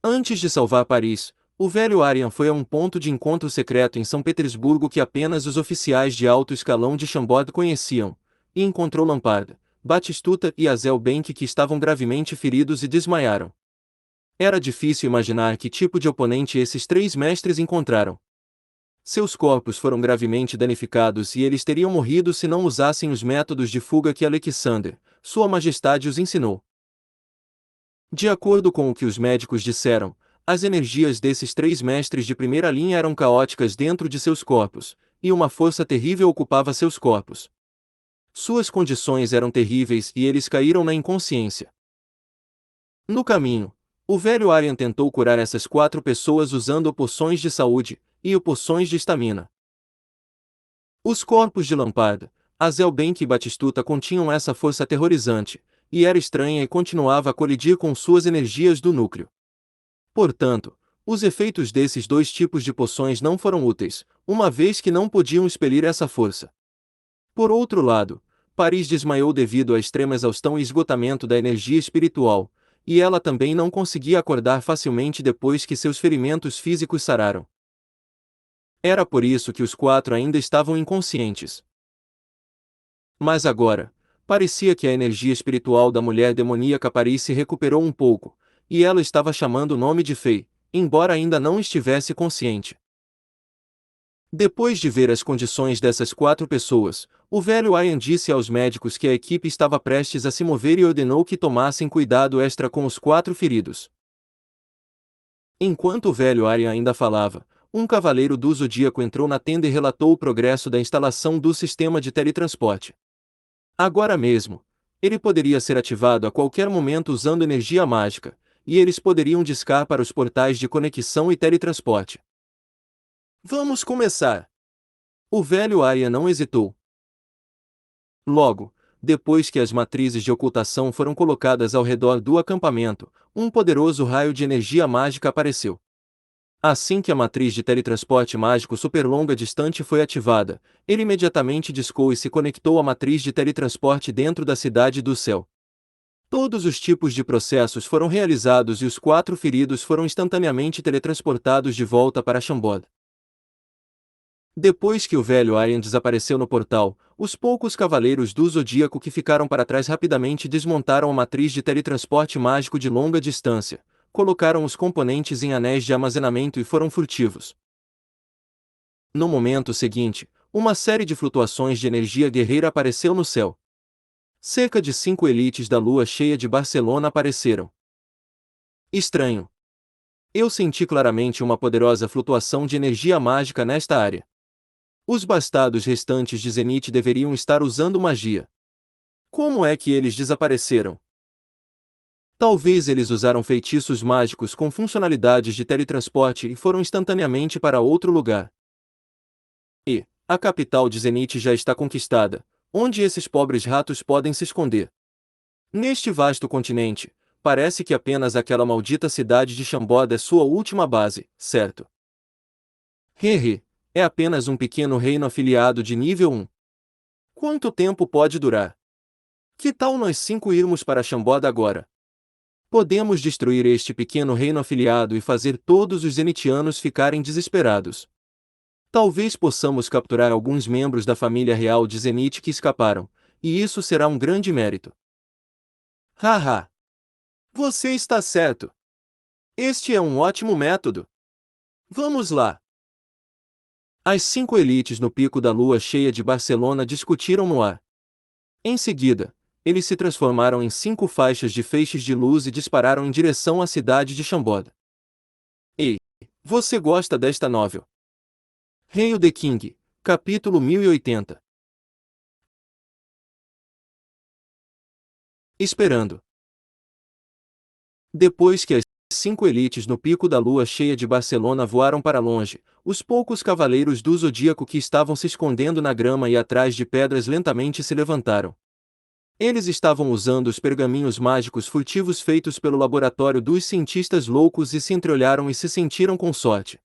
Antes de salvar Paris, o velho Aryan foi a um ponto de encontro secreto em São Petersburgo que apenas os oficiais de alto escalão de Chambord conheciam, e encontrou Lampard, Batistuta e Azel Benck que estavam gravemente feridos e desmaiaram. Era difícil imaginar que tipo de oponente esses três mestres encontraram. Seus corpos foram gravemente danificados e eles teriam morrido se não usassem os métodos de fuga que Alexander, Sua Majestade os ensinou. De acordo com o que os médicos disseram, as energias desses três mestres de primeira linha eram caóticas dentro de seus corpos, e uma força terrível ocupava seus corpos. Suas condições eram terríveis e eles caíram na inconsciência. No caminho, o velho Aryan tentou curar essas quatro pessoas usando poções de saúde e poções de estamina. Os corpos de Lampard, Azel Benck e Batistuta continham essa força aterrorizante, e era estranha e continuava a colidir com suas energias do núcleo. Portanto, os efeitos desses dois tipos de poções não foram úteis, uma vez que não podiam expelir essa força. Por outro lado, Paris desmaiou devido à extrema exaustão e esgotamento da energia espiritual, e ela também não conseguia acordar facilmente depois que seus ferimentos físicos sararam. Era por isso que os quatro ainda estavam inconscientes. Mas agora, parecia que a energia espiritual da mulher demoníaca Paris se recuperou um pouco, e ela estava chamando o nome de Fei, embora ainda não estivesse consciente. Depois de ver as condições dessas quatro pessoas, o velho Aryan disse aos médicos que a equipe estava prestes a se mover e ordenou que tomassem cuidado extra com os quatro feridos. Enquanto o velho Aryan ainda falava, um cavaleiro do Zodíaco entrou na tenda e relatou o progresso da instalação do sistema de teletransporte. Agora mesmo, ele poderia ser ativado a qualquer momento usando energia mágica, e eles poderiam discar para os portais de conexão e teletransporte. Vamos começar! O velho Aryan não hesitou. Logo, depois que as matrizes de ocultação foram colocadas ao redor do acampamento, um poderoso raio de energia mágica apareceu. Assim que a matriz de teletransporte mágico superlonga distante foi ativada, ele imediatamente discou e se conectou à matriz de teletransporte dentro da Cidade do Céu. Todos os tipos de processos foram realizados e os quatro feridos foram instantaneamente teletransportados de volta para Chambord. Depois que o velho Aryan desapareceu no portal, os poucos cavaleiros do Zodíaco que ficaram para trás rapidamente desmontaram a matriz de teletransporte mágico de longa distância, colocaram os componentes em anéis de armazenamento e foram furtivos. No momento seguinte, uma série de flutuações de energia guerreira apareceu no céu. Cerca de 5 elites da lua cheia de Barcelona apareceram. Estranho. Eu senti claramente uma poderosa flutuação de energia mágica nesta área. Os bastardos restantes de Zenith deveriam estar usando magia. Como é que eles desapareceram? Talvez eles usaram feitiços mágicos com funcionalidades de teletransporte e foram instantaneamente para outro lugar. E a capital de Zenith já está conquistada. Onde esses pobres ratos podem se esconder? Neste vasto continente, parece que apenas aquela maldita cidade de Chambord é sua última base, certo? Hehe, é apenas um pequeno reino afiliado de nível 1. Quanto tempo pode durar? Que tal nós 5 irmos para Chambord agora? Podemos destruir este pequeno reino afiliado e fazer todos os zenitianos ficarem desesperados. Talvez possamos capturar alguns membros da família real de Zenith que escaparam, e isso será um grande mérito. Haha! Você está certo! Este é um ótimo método! Vamos lá! As 5 elites no pico da lua cheia de Barcelona discutiram no ar. Em seguida, eles se transformaram em 5 faixas de feixes de luz e dispararam em direção à cidade de Chambord. Ei, você gosta desta novel? Hail the King, capítulo 1080. Esperando. Depois que as 5 elites no pico da lua cheia de Barcelona voaram para longe, os poucos cavaleiros do Zodíaco que estavam se escondendo na grama e atrás de pedras lentamente se levantaram. Eles estavam usando os pergaminhos mágicos furtivos feitos pelo laboratório dos cientistas loucos e se entreolharam e se sentiram com sorte.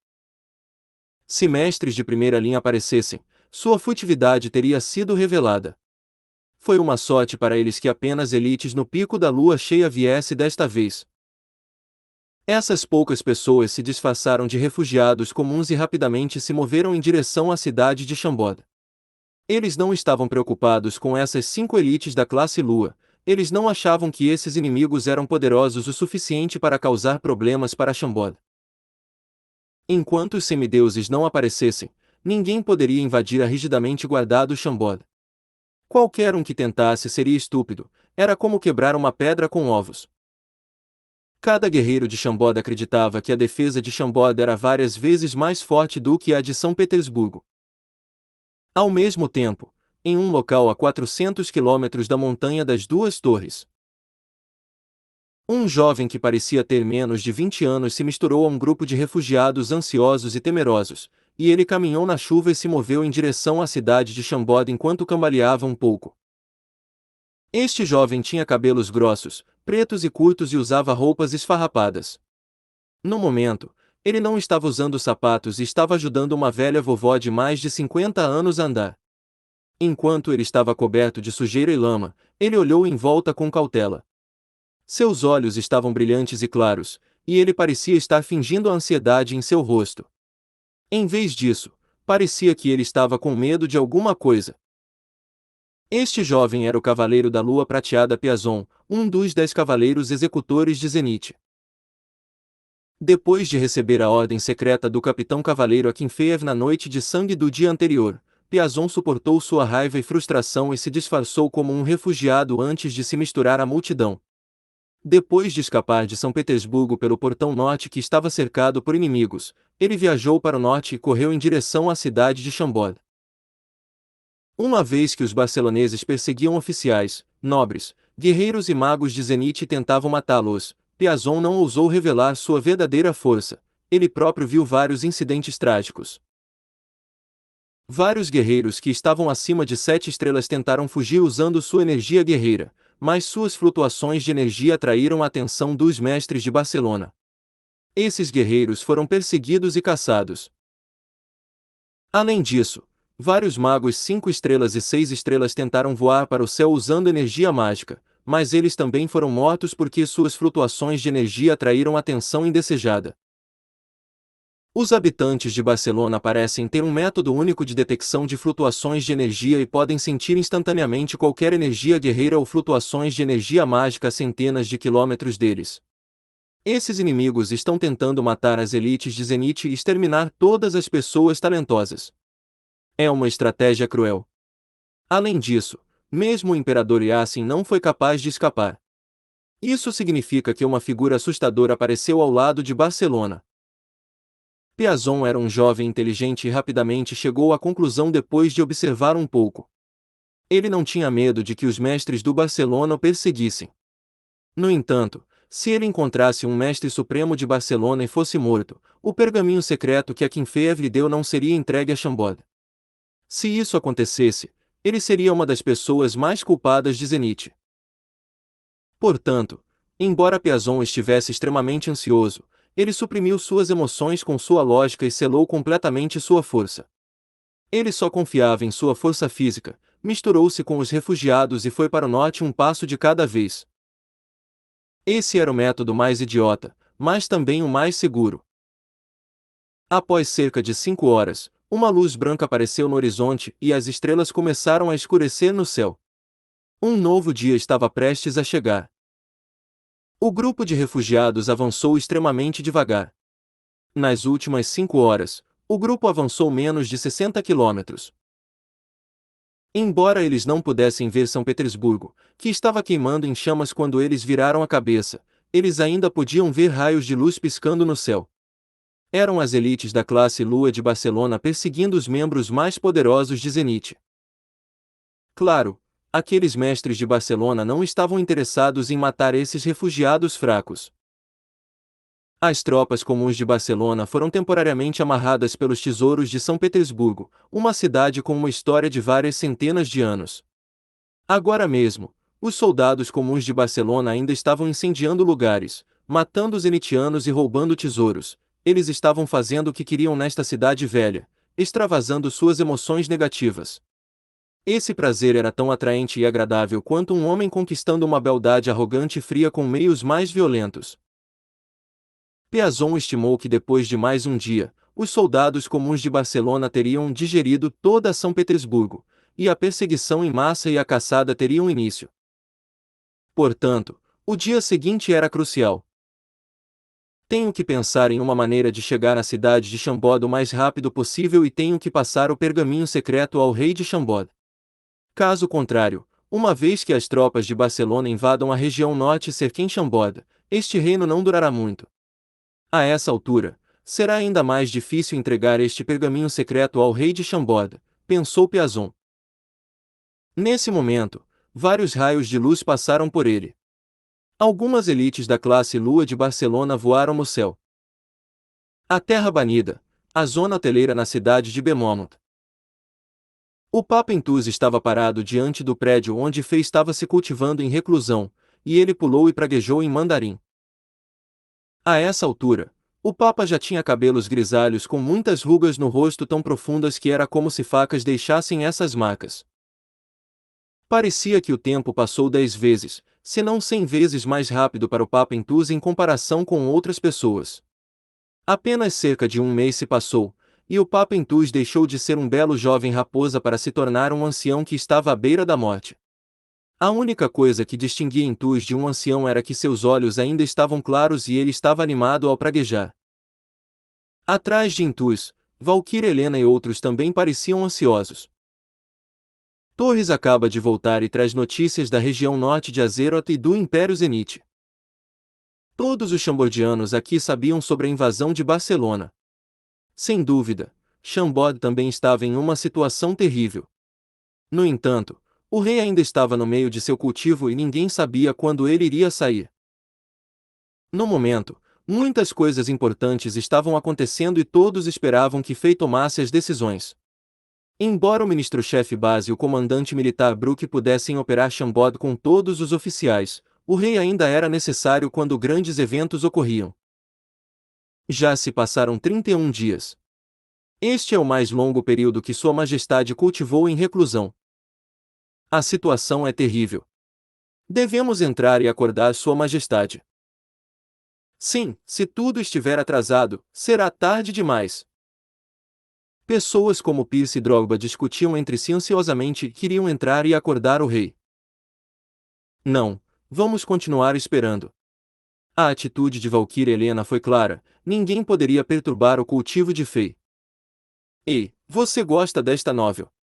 Se mestres de primeira linha aparecessem, sua furtividade teria sido revelada. Foi uma sorte para eles que apenas elites no pico da lua cheia viesse desta vez. Essas poucas pessoas se disfarçaram de refugiados comuns e rapidamente se moveram em direção à cidade de Chambord. Eles não estavam preocupados com essas 5 elites da classe Lua, eles não achavam que esses inimigos eram poderosos o suficiente para causar problemas para Chambord. Enquanto os semideuses não aparecessem, ninguém poderia invadir a rigidamente guardado Chambord. Qualquer um que tentasse seria estúpido, era como quebrar uma pedra com ovos. Cada guerreiro de Chambord acreditava que a defesa de Chambord era várias vezes mais forte do que a de São Petersburgo. Ao mesmo tempo, em um local a 400 quilômetros da Montanha das Duas Torres, um jovem que parecia ter menos de 20 anos se misturou a um grupo de refugiados ansiosos e temerosos, e ele caminhou na chuva e se moveu em direção à cidade de Chambord enquanto cambaleava um pouco. Este jovem tinha cabelos grossos, pretos e curtos e usava roupas esfarrapadas. No momento, ele não estava usando sapatos e estava ajudando uma velha vovó de mais de 50 anos a andar. Enquanto ele estava coberto de sujeira e lama, ele olhou em volta com cautela. Seus olhos estavam brilhantes e claros, e ele parecia estar fingindo a ansiedade em seu rosto. Em vez disso, parecia que ele estava com medo de alguma coisa. Este jovem era o Cavaleiro da Lua Prateada Piazon, um dos 10 cavaleiros executores de Zenith. Depois de receber a ordem secreta do Capitão Cavaleiro Akinfeev na noite de sangue do dia anterior, Piazon suportou sua raiva e frustração e se disfarçou como um refugiado antes de se misturar à multidão. Depois de escapar de São Petersburgo pelo portão norte que estava cercado por inimigos, ele viajou para o norte e correu em direção à cidade de Chambord. Uma vez que os barceloneses perseguiam oficiais, nobres, guerreiros e magos de Zenith e tentavam matá-los, Piazon não ousou revelar sua verdadeira força. Ele próprio viu vários incidentes trágicos. Vários guerreiros que estavam acima de 7 estrelas tentaram fugir usando sua energia guerreira, mas suas flutuações de energia atraíram a atenção dos mestres de Barcelona. Esses guerreiros foram perseguidos e caçados. Além disso, vários magos 5 estrelas e 6 estrelas tentaram voar para o céu usando energia mágica, mas eles também foram mortos porque suas flutuações de energia atraíram atenção indesejada. Os habitantes de Barcelona parecem ter um método único de detecção de flutuações de energia e podem sentir instantaneamente qualquer energia guerreira ou flutuações de energia mágica a centenas de quilômetros deles. Esses inimigos estão tentando matar as elites de Zenith e exterminar todas as pessoas talentosas. É uma estratégia cruel. Além disso, mesmo o Imperador Yassin não foi capaz de escapar. Isso significa que uma figura assustadora apareceu ao lado de Barcelona. Piazon era um jovem inteligente e rapidamente chegou à conclusão depois de observar um pouco. Ele não tinha medo de que os mestres do Barcelona o perseguissem. No entanto, se ele encontrasse um mestre supremo de Barcelona e fosse morto, o pergaminho secreto que Akinfeev lhe deu não seria entregue a Chambord. Se isso acontecesse, ele seria uma das pessoas mais culpadas de Zenith. Portanto, embora Piazon estivesse extremamente ansioso, ele suprimiu suas emoções com sua lógica e selou completamente sua força. Ele só confiava em sua força física, misturou-se com os refugiados e foi para o norte um passo de cada vez. Esse era o método mais idiota, mas também o mais seguro. Após cerca de 5 horas, uma luz branca apareceu no horizonte e as estrelas começaram a escurecer no céu. Um novo dia estava prestes a chegar. O grupo de refugiados avançou extremamente devagar. Nas últimas 5 horas, o grupo avançou menos de 60 quilômetros. Embora eles não pudessem ver São Petersburgo, que estava queimando em chamas quando eles viraram a cabeça, eles ainda podiam ver raios de luz piscando no céu. Eram as elites da classe Lua de Barcelona perseguindo os membros mais poderosos de Zenith. Claro, aqueles mestres de Barcelona não estavam interessados em matar esses refugiados fracos. As tropas comuns de Barcelona foram temporariamente amarradas pelos tesouros de São Petersburgo, uma cidade com uma história de várias centenas de anos. Agora mesmo, os soldados comuns de Barcelona ainda estavam incendiando lugares, matando os zenitianos e roubando tesouros. Eles estavam fazendo o que queriam nesta cidade velha, extravasando suas emoções negativas. Esse prazer era tão atraente e agradável quanto um homem conquistando uma beldade arrogante e fria com meios mais violentos. Piazon estimou que depois de mais um dia, os soldados comuns de Barcelona teriam digerido toda São Petersburgo, e a perseguição em massa e a caçada teriam início. Portanto, o dia seguinte era crucial. Tenho que pensar em uma maneira de chegar à cidade de Chambord o mais rápido possível e tenho que passar o pergaminho secreto ao rei de Chambord. Caso contrário, uma vez que as tropas de Barcelona invadam a região norte e cerquem Chambord, este reino não durará muito. A essa altura, será ainda mais difícil entregar este pergaminho secreto ao rei de Chambord, pensou Piazon. Nesse momento, vários raios de luz passaram por ele. Algumas elites da classe Lua de Barcelona voaram no céu. A terra banida, a zona hoteleira na cidade de Beaumont. O Papa Intuz estava parado diante do prédio onde Fei estava se cultivando em reclusão, e ele pulou e praguejou em mandarim. A essa altura, o Papa já tinha cabelos grisalhos com muitas rugas no rosto tão profundas que era como se facas deixassem essas marcas. Parecia que o tempo passou 10 vezes, se não 100 vezes mais rápido para o Papa Intuz em comparação com outras pessoas. Apenas cerca de um mês se passou, e o Papa Intuz deixou de ser um belo jovem raposa para se tornar um ancião que estava à beira da morte. A única coisa que distinguia Intuz de um ancião era que seus olhos ainda estavam claros e ele estava animado ao praguejar. Atrás de Intuz, Valquíria Helena e outros também pareciam ansiosos. Torres acaba de voltar e traz notícias da região norte de Azeroth e do Império Zenith. Todos os chambordianos aqui sabiam sobre a invasão de Barcelona. Sem dúvida, Chambord também estava em uma situação terrível. No entanto, o rei ainda estava no meio de seu cultivo e ninguém sabia quando ele iria sair. No momento, muitas coisas importantes estavam acontecendo e todos esperavam que Fei tomasse as decisões. Embora o ministro-chefe base e o comandante militar Brook pudessem operar Chambord com todos os oficiais, o rei ainda era necessário quando grandes eventos ocorriam. Já se passaram 31 dias. Este é o mais longo período que Sua Majestade cultivou em reclusão. A situação é terrível. Devemos entrar e acordar Sua Majestade. Sim, se tudo estiver atrasado, será tarde demais. Pessoas como Pierce e Drogba discutiam entre si ansiosamente e queriam entrar e acordar o rei. Não, vamos continuar esperando. A atitude de Valquíria Helena foi clara, ninguém poderia perturbar o cultivo de Fei. Ei, você gosta desta novel?